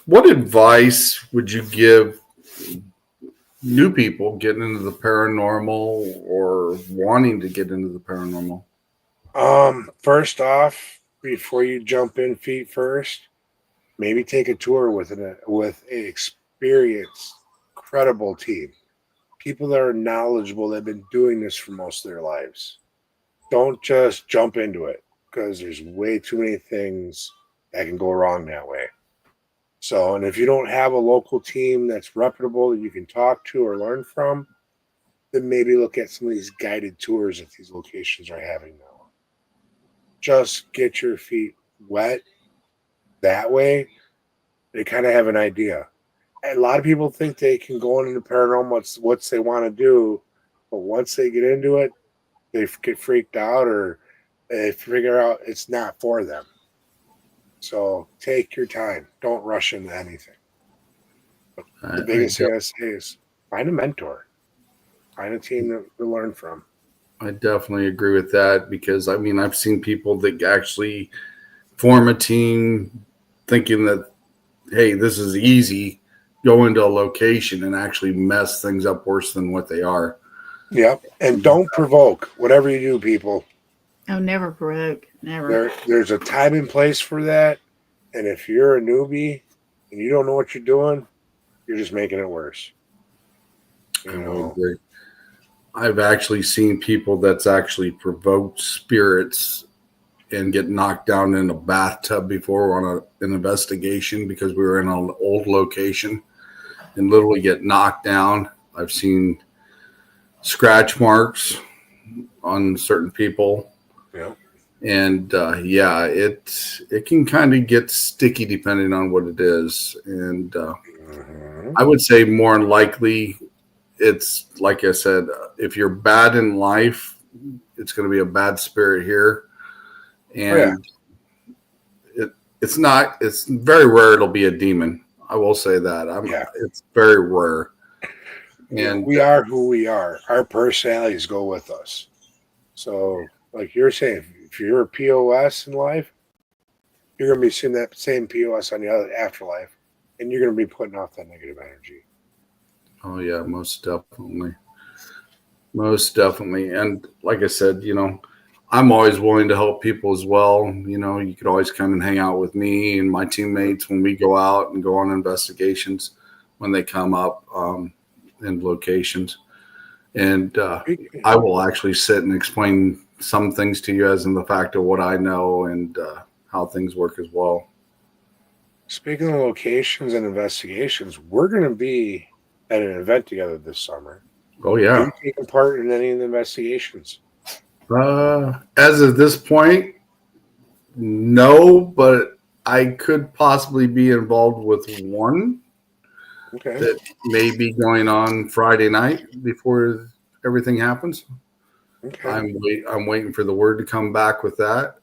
What advice would you give new people getting into the paranormal or wanting to get into the paranormal? First off, before you jump in feet first, maybe take a tour with an experienced, credible team. People that are knowledgeable that have been doing this for most of their lives. Don't just jump into it because there's way too many things that can go wrong that way. So, and if you don't have a local team that's reputable that you can talk to or learn from, then maybe look at some of these guided tours that these locations are having now. Just get your feet wet that way. They kind of have an idea. A lot of people think they can go into paranormal, what they want to do, but once they get into it, they get freaked out or they figure out it's not for them. So take your time. Don't rush into anything. But the biggest thing I say is find a mentor. Find a team to learn from. I definitely agree with that because, I've seen people that actually form a team thinking that, hey, this is easy, go into a location and actually mess things up worse than what they are. Yep. And don't provoke. Whatever you do, people. Oh, never provoke. Never. There's a time and place for that. And if you're a newbie and you don't know what you're doing, you're just making it worse. I agree. I've actually seen people that's actually provoked spirits and get knocked down in a bathtub before on an investigation because we were in an old location and literally get knocked down. I've seen scratch marks on certain people. Yeah. And it can kind of get sticky depending on what it is. And I would say more than likely, it's like I said, if you're bad in life, it's going to be a bad spirit here. And it's very rare it'll be a demon. I will say that. It's very rare. And we are who we are. Our personalities go with us. So, like you're saying, if you're a POS in life, you're going to be seeing that same POS on the other afterlife, and you're going to be putting off that negative energy. Oh, yeah, most definitely. Most definitely. And like I said, I'm always willing to help people as well. You know, you could always come and hang out with me and my teammates when we go out and go on investigations when they come up in locations. And I will actually sit and explain some things to you as in the fact of what I know and how things work as well. Speaking of locations and investigations, we're going to be at an event together this summer. Oh, yeah. Are you taking part in any of the investigations? As of this point, no, but I could possibly be involved with one that may be going on Friday night before everything happens. Okay. I'm waiting for the word to come back with that.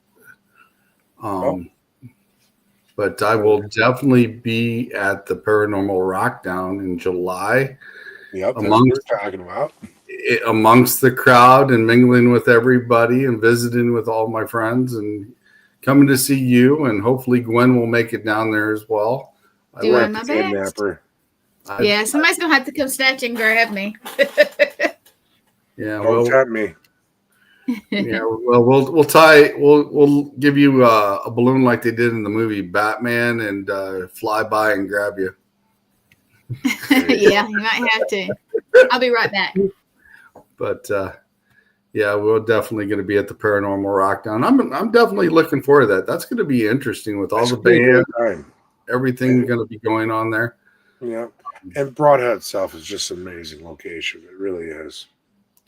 But I will definitely be at the Paranormal Rockdown in July. Yep, that's what we're talking about. Amongst the crowd and mingling with everybody and visiting with all my friends and coming to see you, and hopefully Gwen will make it down there as well. Doing my best. Yeah, somebody's gonna have to come snatch and grab me. Yeah, don't tempt me. Yeah, well, we'll give you a balloon like they did in the movie Batman and fly by and grab you. Yeah, you might have to. I'll be right back. But yeah, we're definitely going to be at the Paranormal Rockdown. I'm definitely looking forward to that. That's going to be interesting with all the bands, everything going to be going on there. Yeah, and Broadhead itself is just an amazing location. It really is.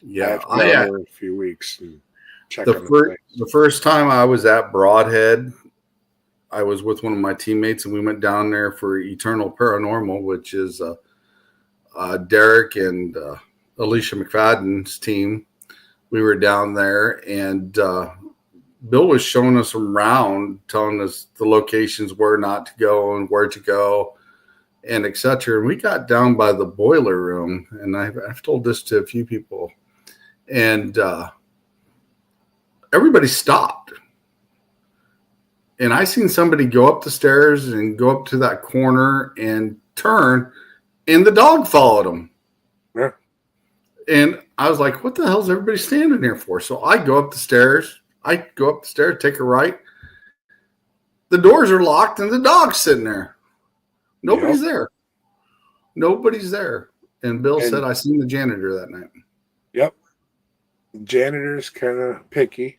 Yeah, I had a few weeks and check the first time I was at Broadhead, I was with one of my teammates and we went down there for Eternal Paranormal, which is Derek and Alicia McFadden's team. We were down there and Bill was showing us around, telling us the locations where not to go and where to go and etc. And we got down by the boiler room, and I've told this to a few people, and everybody stopped. And I seen somebody go up the stairs and go up to that corner and turn, and the dog followed them. Yeah. And I was like, what the hell is everybody standing there for? So I go up the stairs. Take a right. The doors are locked, and the dog's sitting there. Nobody's there. Nobody's there. And Bill said, I seen the janitor that night. Yep. Janitor's kind of picky.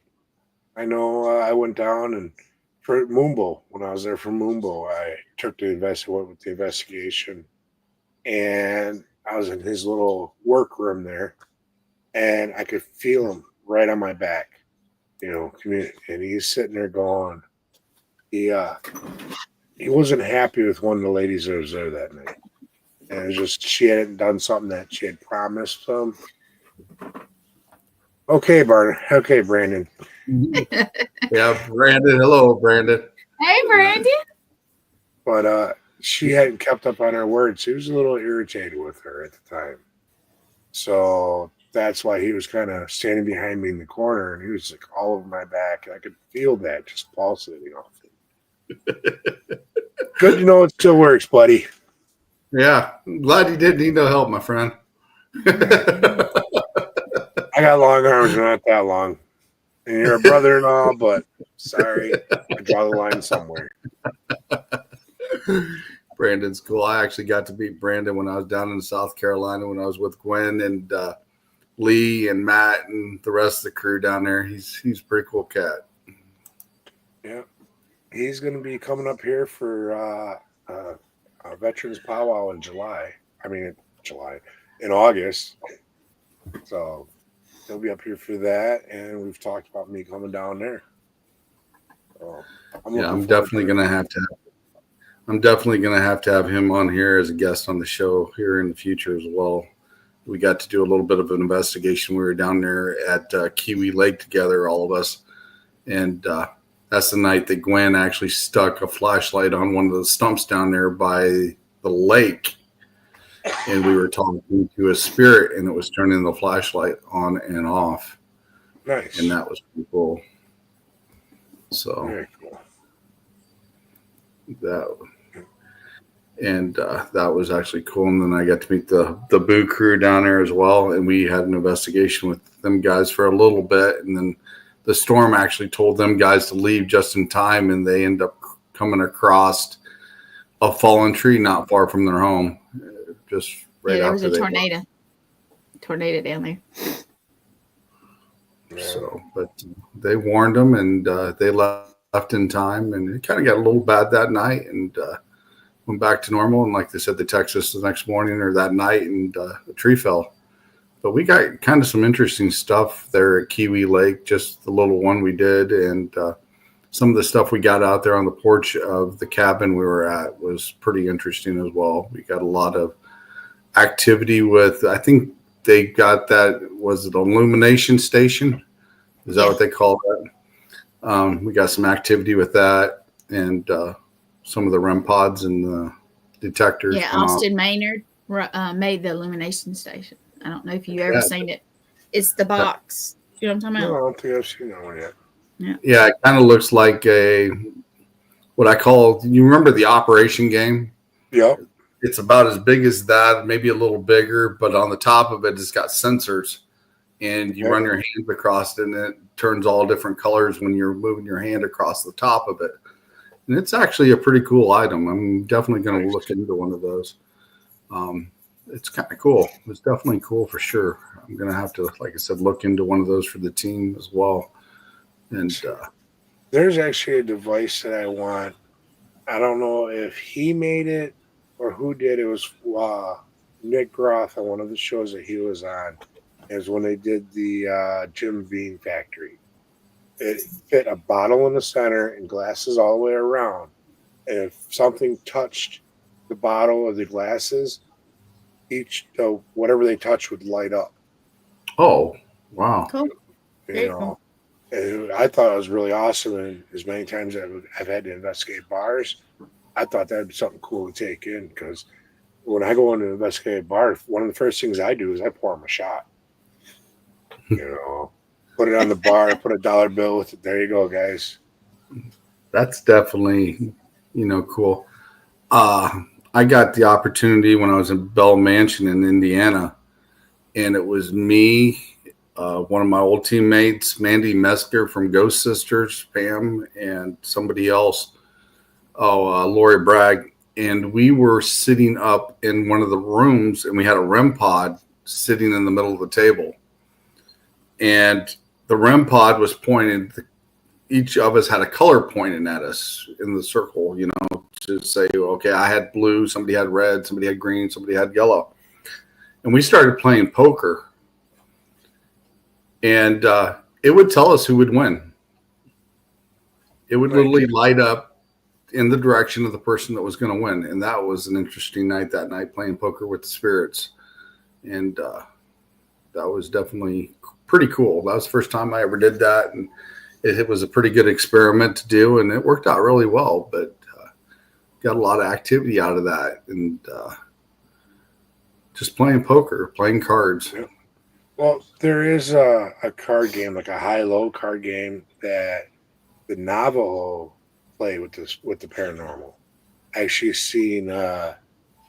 I know I went down and for Moonbow, when I was there for Moonbow, I went with the investigation, and I was in his little workroom there, and I could feel him right on my back, and he's sitting there going, he wasn't happy with one of the ladies that was there that night. And it was just, she hadn't done something that she had promised him. Okay, Brandon. Yeah, Brandon. Hello, Brandon. Hey, Brandon. But she hadn't kept up on her word. She was a little irritated with her at the time. So that's why he was kind of standing behind me in the corner, and he was like all over my back. And I could feel that just pulsating off it. Good to know it still works, buddy. Yeah, I'm glad you didn't need no help, my friend. I got long arms, not that long. And you're a brother and all, but sorry, I draw the line somewhere. Brandon's cool. I actually got to meet Brandon when I was down in South Carolina when I was with Gwen and Lee and Matt and the rest of the crew down there. He's a pretty cool cat. Yeah. He's going to be coming up here for a Veterans Powwow in in August. So he'll be up here for that, and we've talked about me coming down there. So I'm definitely going to have to have him on here as a guest on the show here in the future as well. We got to do a little bit of an investigation. We were down there at Kiwi Lake together, all of us, and that's the night that Gwen actually stuck a flashlight on one of the stumps down there by the lake. And we were talking to a spirit, and it was turning the flashlight on and off. Nice. And that was pretty cool. So very cool. That was actually cool. And then I got to meet the Boo crew down there as well. And we had an investigation with them guys for a little bit. And then the storm actually told them guys to leave just in time, and they end up coming across a fallen tree not far from their home. Just right there after was a tornado down there. So, but they warned them, and they left in time, and it kind of got a little bad that night, and went back to normal. And like they said, they texted us the next morning or that night, and the tree fell. But we got kind of some interesting stuff there at Kiwi Lake, just the little one we did, and some of the stuff we got out there on the porch of the cabin we were at was pretty interesting as well. We got a lot of activity with, I think they got that, was it illumination station? Is that what they call that? We got some activity with that, and some of the REM pods and the detectors. Yeah, Austin Maynard made the illumination station. I don't know if you've ever seen it. It's the box. You know what I'm talking about? No, I don't think I've seen that one yet. Yeah, it kind of looks like what I call, you remember the Operation game? Yep. It's about as big as that, maybe a little bigger, but on the top of it, it's got sensors, and you run your hands across it, and it turns all different colors when you're moving your hand across the top of it. And it's actually a pretty cool item. I'm definitely going to look into one of those. It's kind of cool. It's definitely cool for sure. I'm going to have to, like I said, look into one of those for the team as well. And there's actually a device that I want. I don't know if he made it or who did. It was Nick Groth on one of the shows that he was on. It was when they did the Jim Beam Factory. It fit a bottle in the center and glasses all the way around. And if something touched the bottle or the glasses, whatever they touched would light up. Oh, wow. Cool. You know, and I thought it was really awesome. And as many times I've had to investigate bars, I thought that'd be something cool to take in, because when I go into an investigative bar, one of the first things I do is I pour them a shot. You know, put it on the bar, put a dollar bill with it. There you go, guys. That's definitely, cool. I got the opportunity when I was in Bell Mansion in Indiana, and it was me, one of my old teammates, Mandy Mesker from Ghost Sisters, Pam, and somebody else, Lori Bragg. And we were sitting up in one of the rooms, and we had a REM pod sitting in the middle of the table. And the REM pod was pointed, each of us had a color pointing at us in the circle, to say, okay, I had blue, somebody had red, somebody had green, somebody had yellow. And we started playing poker. And it would tell us who would win. It would literally light up in the direction of the person that was going to win. And that was an interesting night that night, playing poker with the spirits. And that was definitely pretty cool. That was the first time I ever did that. And it was a pretty good experiment to do, and it worked out really well. But got a lot of activity out of that, and just playing poker, playing cards. Yeah. Well, there is a card game, like a high-low card game that the Navajo play with the paranormal. I actually seen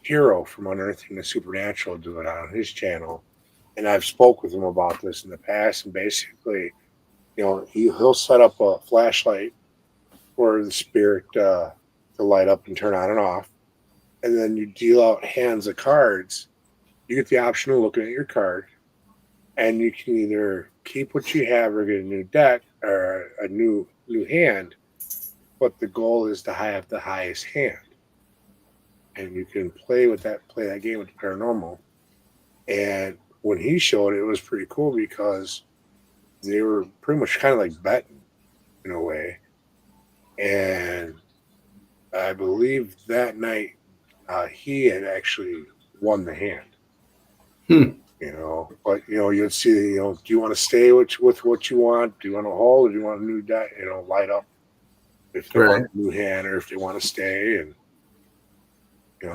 Hero from Unearthing the Supernatural do it on his channel, and I've spoke with him about this in the past. And basically, he'll set up a flashlight for the spirit to light up and turn on and off, and then you deal out hands of cards. You get the option of looking at your card, and you can either keep what you have or get a new deck or a new hand. But the goal is to have the highest hand, and you can play that game with the paranormal. And when he showed it, it was pretty cool because they were pretty much kind of like betting in a way. And I believe that night he had actually won the hand. But you'd see, do you want to stay with what you want? Do you want to hold, or do you want a new deck? Light up if they want a new hand or if they want to stay. And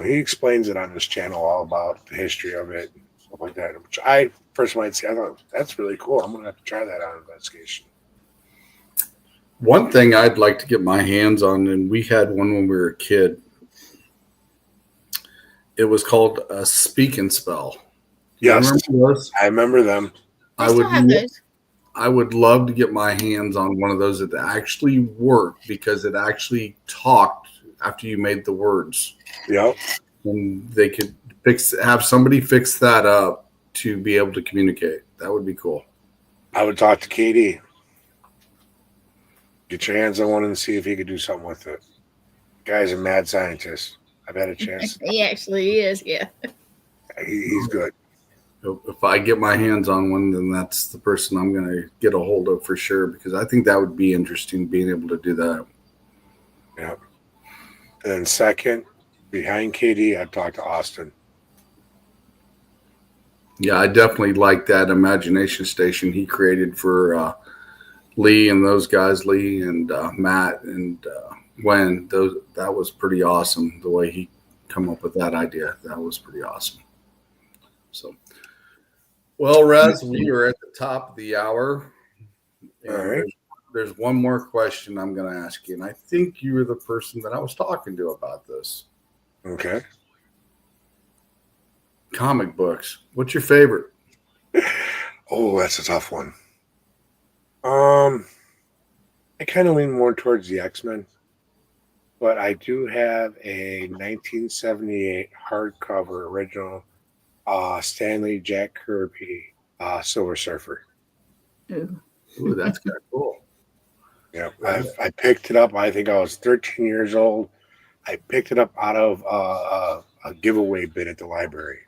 he explains it on his channel, all about the history of it and stuff like that. Which I personally might say, I thought that's really cool. I'm gonna have to try that on investigation. One thing I'd like to get my hands on, and we had one when we were a kid. It was called a Speak and Spell. Yes, remember those? I remember them. I I would love to get my hands on one of those that actually worked because it actually talked after you made the words. Yep. And they could have somebody fix that up to be able to communicate. That would be cool. I would talk to Katie. Get your hands on one and see if he could do something with it. Guy's a mad scientist. I've had a chance. He actually is, yeah. He's good. If I get my hands on one, then that's the person I'm going to get a hold of for sure, because I think that would be interesting, being able to do that. Yep. And then second, behind Katie, I'd talk to Austin. Yeah, I definitely like that imagination station he created for Lee and those guys, Lee and Matt and Gwen. That was pretty awesome, the way he come up with that idea. That was pretty awesome. So, well, Rez, we are at the top of the hour. All right. There's one more question I'm going to ask you, and I think you were the person that I was talking to about this. Okay. Comic books. What's your favorite? Oh, that's a tough one. I kind of lean more towards the X-Men, but I do have a 1978 hardcover original Stanley Jack Kirby Silver Surfer. Ooh. Ooh, that's kind of cool. Yeah, I picked it up. I think I was 13 years old. I picked it up out of a giveaway bid at the library.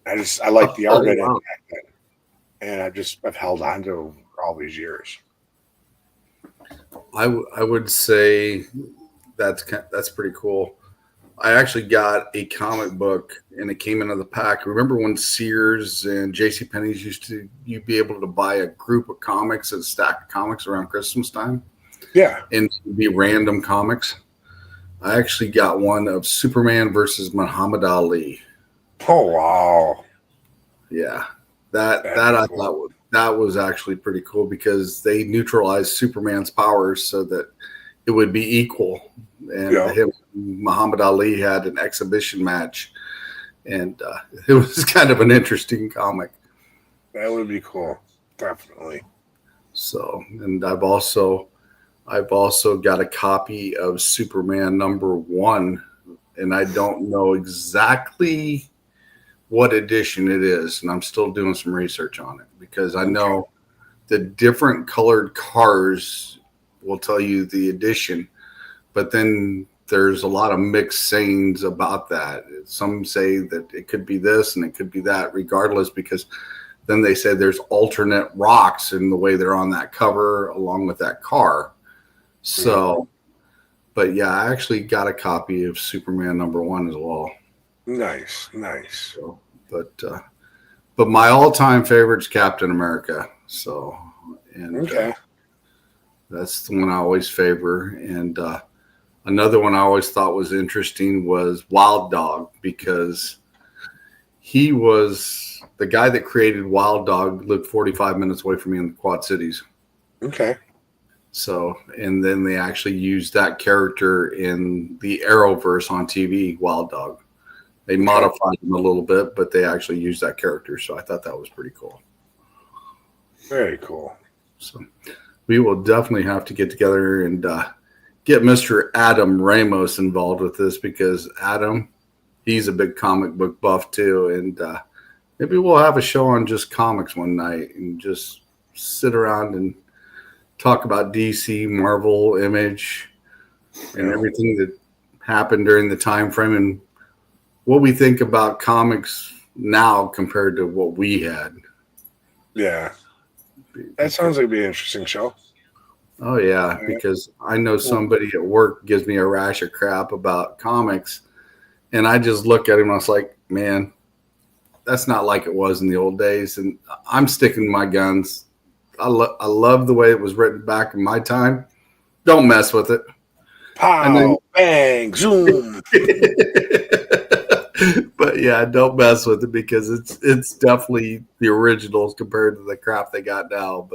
I like the art in it back then, and I've held on to it for all these years. I would say that's pretty cool. I actually got a comic book, and it came into the pack. Remember when Sears and JCPenney's you'd be able to buy a group of comics, a stack of comics around Christmas time? Yeah. And it'd be random comics. I actually got one of Superman versus Muhammad Ali. Oh, wow. Yeah. That I thought that was actually pretty cool, because they neutralized Superman's powers so that it would be equal. And Muhammad Ali had an exhibition match, and it was kind of an interesting comic. That would be cool, definitely. So, and I've also got a copy of Superman #1, and I don't know exactly what edition it is, and I'm still doing some research on it, because I know the different colored cars will tell you the edition, but then there's a lot of mixed sayings about that. Some say that it could be this and it could be that, regardless, because then they say there's alternate rocks in the way they're on that cover along with that car. So, but yeah, I actually got a copy of Superman #1 as well. Nice. So, but my all-time favorite is Captain America. So, and that's the one I always favor. And another one I always thought was interesting was Wild Dog, because he was the guy that created Wild Dog, lived 45 minutes away from me in the Quad Cities. Okay. So, and then they actually used that character in the Arrowverse on TV, Wild Dog. They modified him a little bit, but they actually used that character. So I thought that was pretty cool. Very cool. So we will definitely have to get together and get Mr. Adam Ramos involved with this, because Adam, he's a big comic book buff too. And maybe we'll have a show on just comics one night and just sit around and talk about DC, Marvel, Image, and everything that happened during the time frame, and what we think about comics now compared to what we had. Yeah. That sounds like it'd be an interesting show. Oh, yeah, because I know somebody at work gives me a rash of crap about comics, and I just look at him and I was like, man, that's not like it was in the old days. And I'm sticking to my guns. I love the way it was written back in my time. Don't mess with it. Pow, bang, zoom. But yeah, don't mess with it, because it's definitely the originals compared to the crap they got now.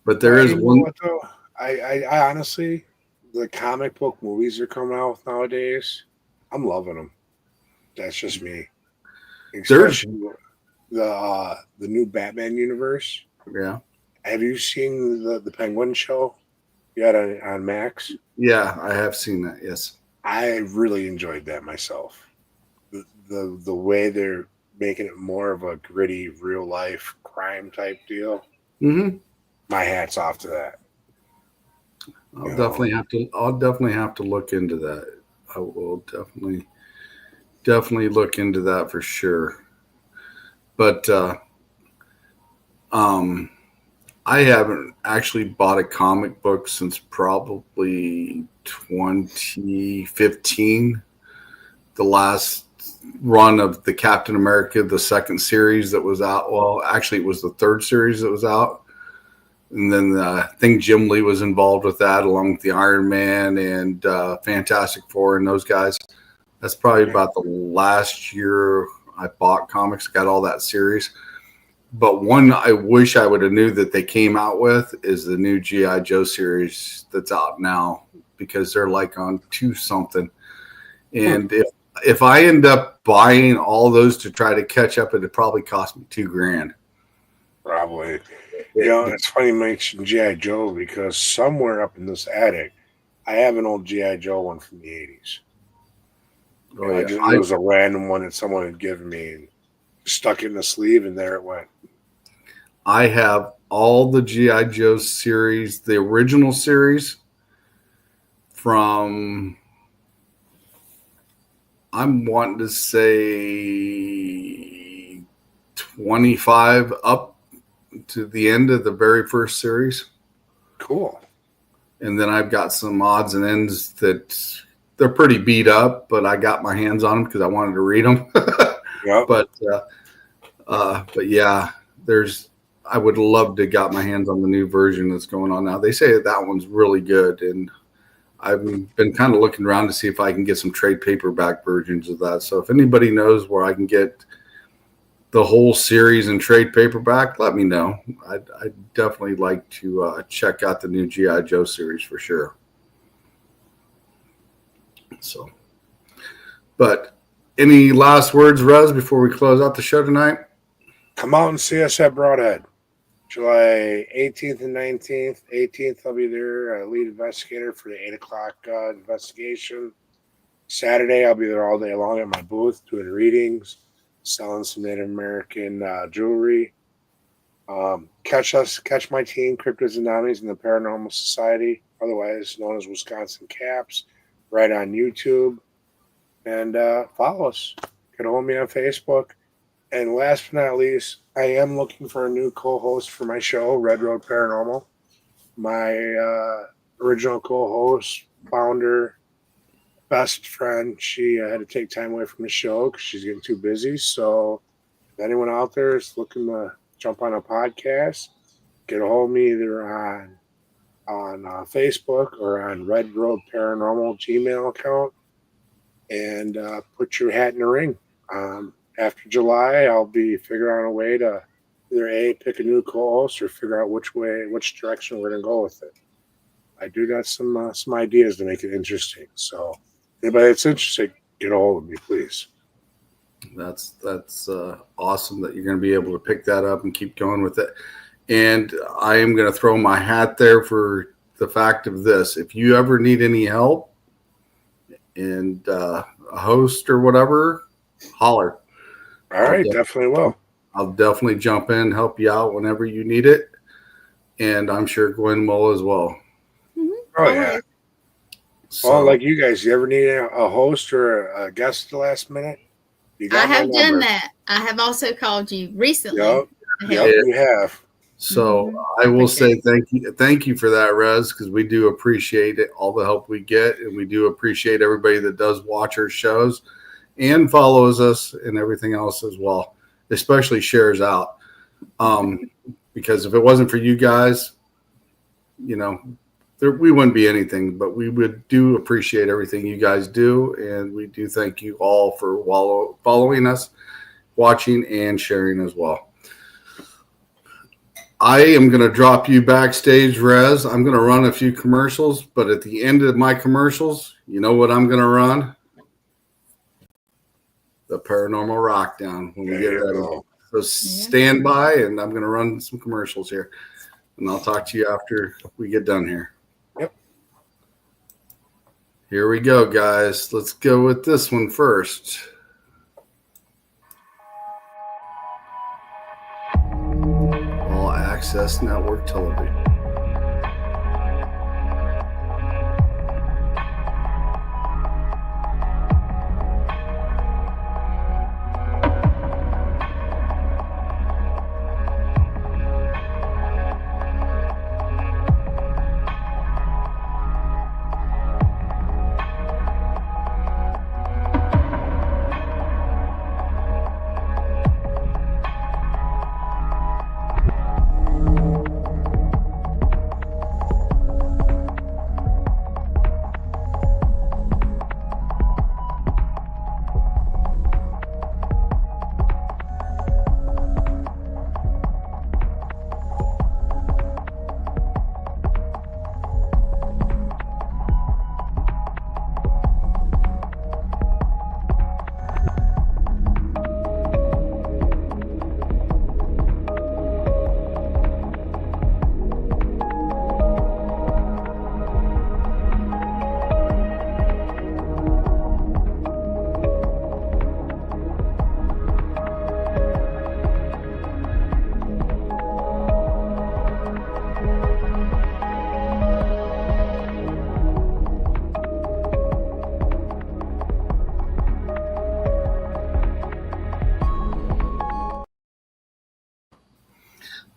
But there is one. What, though? I honestly, the comic book movies are coming out nowadays. I'm loving them. That's just me. Especially the new Batman universe Yeah. Have you seen the Penguin show yet on Max? Yeah, I have seen that. Yes. I really enjoyed that myself. The way they're making it more of a gritty, real life crime type deal. Mm-hmm. My hat's off to that. I'll definitely have to look into that. I will definitely look into that for sure. But I haven't actually bought a comic book since probably 2015. The last run of the Captain America, the second series that was out. Well, actually, it was the third series that was out. And then I think Jim Lee was involved with that, along with the Iron Man and Fantastic Four and those guys. That's probably about the last year I bought comics, got all that series. But one I wish I would have knew that they came out with is the new G.I. Joe series that's out now, because they're like on 2 something. And if I end up buying all those to try to catch up, it'd probably cost me $2,000. Probably. It's funny you mention G.I. Joe, because somewhere up in this attic, I have an old G.I. Joe one from the 80s. It was a random one that someone had given me, and stuck it in the sleeve, and there it went. I have all the G.I. Joe series, the original series from, I'm wanting to say 25 up to the end of the very first series. Cool. And then I've got some odds and ends that they're pretty beat up, but I got my hands on them because I wanted to read them. Yep. But yeah, I would love to got my hands on the new version that's going on now. They say that one's really good, and I've been kind of looking around to see if I can get some trade paperback versions of that. So if anybody knows where I can get the whole series in trade paperback, let me know. I'd definitely like to check out the new G.I. Joe series for sure. So, but any last words, Rez, before we close out the show tonight? Come out and see us at Broadhead. July 18th and 19th. 18th, I'll be there, lead investigator for the 8 o'clock investigation. Saturday, I'll be there all day long at my booth doing readings, selling some Native American jewelry. Catch my team, Cryptids Anonymous, and the Paranormal Society, otherwise known as Wisconsin Caps, right on YouTube. And follow us. Get hold of me on Facebook. And last but not least, I am looking for a new co-host for my show, Red Road Paranormal. My original co-host, founder, best friend, she had to take time away from the show because she's getting too busy. So if anyone out there is looking to jump on a podcast, get a hold of me either on Facebook or on Red Road Paranormal Gmail account, and put your hat in the ring. After July, I'll be figuring out a way to either pick a new co-host or figure out which direction we're going to go with it. I do got some ideas to make it interesting. So, anybody that's interested, get a hold of me, please. That's awesome that you're going to be able to pick that up and keep going with it. And I am going to throw my hat there for the fact of this: if you ever need any help and a host or whatever, holler. All right, definitely will. I'll definitely jump in, help you out whenever you need it. And I'm sure Gwen will as well. Mm-hmm. Oh, yeah. So, well, like you guys, you ever need a host or a guest at the last minute? I have done that. I have also called you recently. Yep, you have. So I will say thank you for that, Rez, because we do appreciate it, all the help we get, and we do appreciate everybody that does watch our shows and follows us and everything else as well, especially shares out. Because if it wasn't for you guys, we wouldn't be anything, but we do appreciate everything you guys do. And we do thank you all for following us, watching, and sharing as well. I am going to drop you backstage, Rez. I'm going to run a few commercials, but at the end of my commercials, you know what I'm going to run? The Paranormal Rockdown when we get ready. So stand by, and I'm going to run some commercials here. And I'll talk to you after we get done here. Yep. Here we go, guys. Let's go with this one first. All Access Network Television.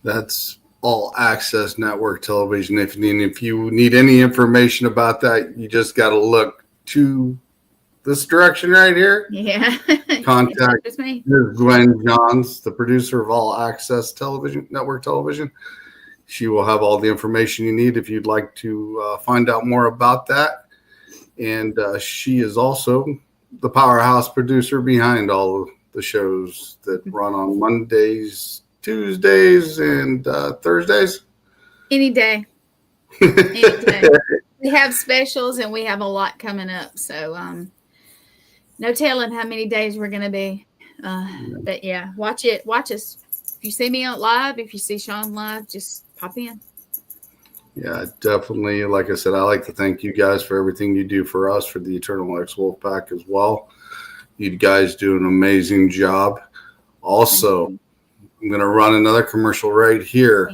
That's All Access Network Television. If you need any information about that, you just got to look to this direction right here. Yeah. Contact me. Ms. Gwen Johns, the producer of All Access Television Network Television. She will have all the information you need if you'd like to find out more about that. And she is also the powerhouse producer behind all of the shows that run on Mondays, Tuesdays, and Thursdays. Any day. Any day. We have specials and we have a lot coming up. So no telling how many days we're going to be. But yeah, watch it. Watch us. If you see me on live, if you see Sean live, just pop in. Yeah, definitely. Like I said, I like to thank you guys for everything you do for us, for the Eternal Ex Wolf Pack as well. You guys do an amazing job. Also, I'm going to run another commercial right here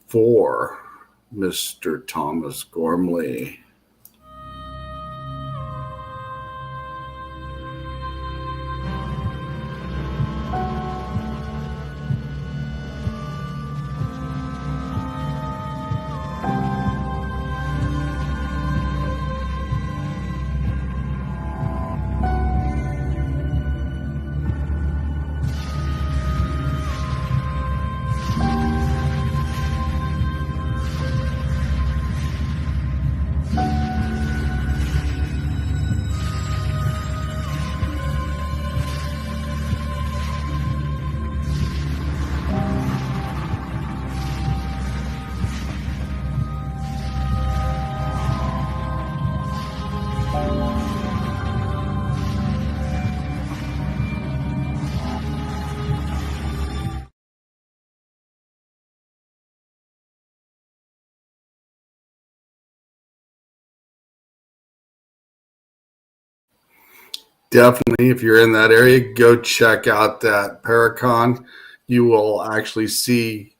for Mr. Thomas Gormley. Definitely, if you're in that area, go check out that Paracon. You will actually see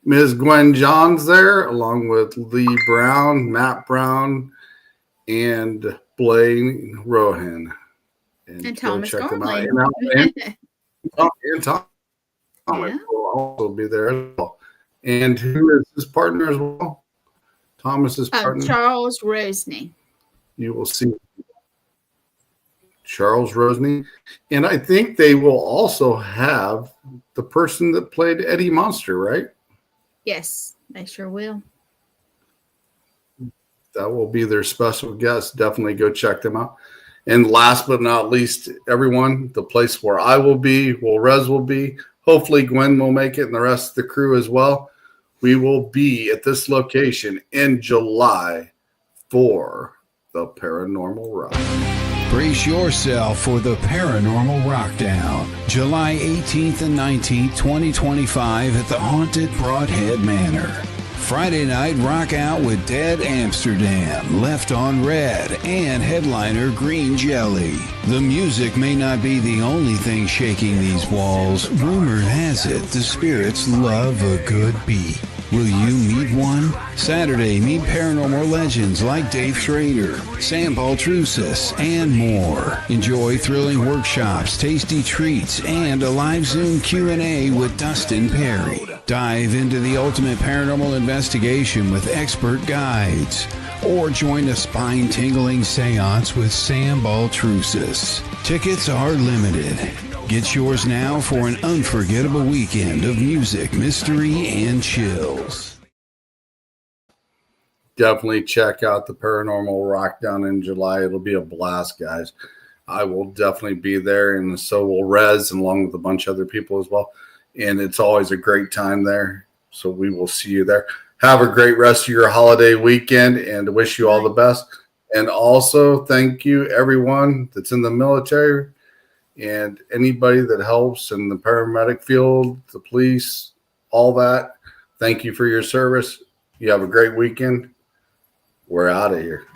Ms. Gwen Johns there, along with Lee Brown, Matt Brown, and Blaine Rohan. And Thomas Gormley. And Thomas will also be there as well. And who is his partner as well? Thomas's partner? Charles Rosny. You will see Charles Rosny. And I think they will also have the person that played Eddie Monster, right? Yes, they sure will. That will be their special guest. Definitely go check them out. And last but not least, everyone, the place where I will be, where REZ will be. Hopefully Gwen will make it and the rest of the crew as well. We will be at this location in July for the Paranormal Ride. Brace yourself for the Paranormal Rockdown, July 18th and 19th, 2025 at the Haunted Broadhead Manor. Friday night, rock out with Dead Amsterdam, Left on Red, and headliner Green Jelly. The music may not be the only thing shaking these walls. Rumor has it the spirits love a good beat. Will you meet one? Saturday, meet paranormal legends like Dave Schrader, Sam Baltrusis, and more. Enjoy thrilling workshops, tasty treats, and a live Zoom Q&A with Dustin Perry. Dive into the ultimate paranormal investigation with expert guides. Or join a spine-tingling seance with Sam Baltrusis. Tickets are limited. Get yours now for an unforgettable weekend of music, mystery, and chills. Definitely check out the Paranormal Rockdown in July. It'll be a blast, guys. I will definitely be there, and so will REZ, and along with a bunch of other people as well. And it's always a great time there. So we will see you there. Have a great rest of your holiday weekend, and wish you all the best. And also, thank you, everyone that's in the military and anybody that helps in the paramedic field, the police, all that. Thank you for your service. You have a great weekend. We're out of here.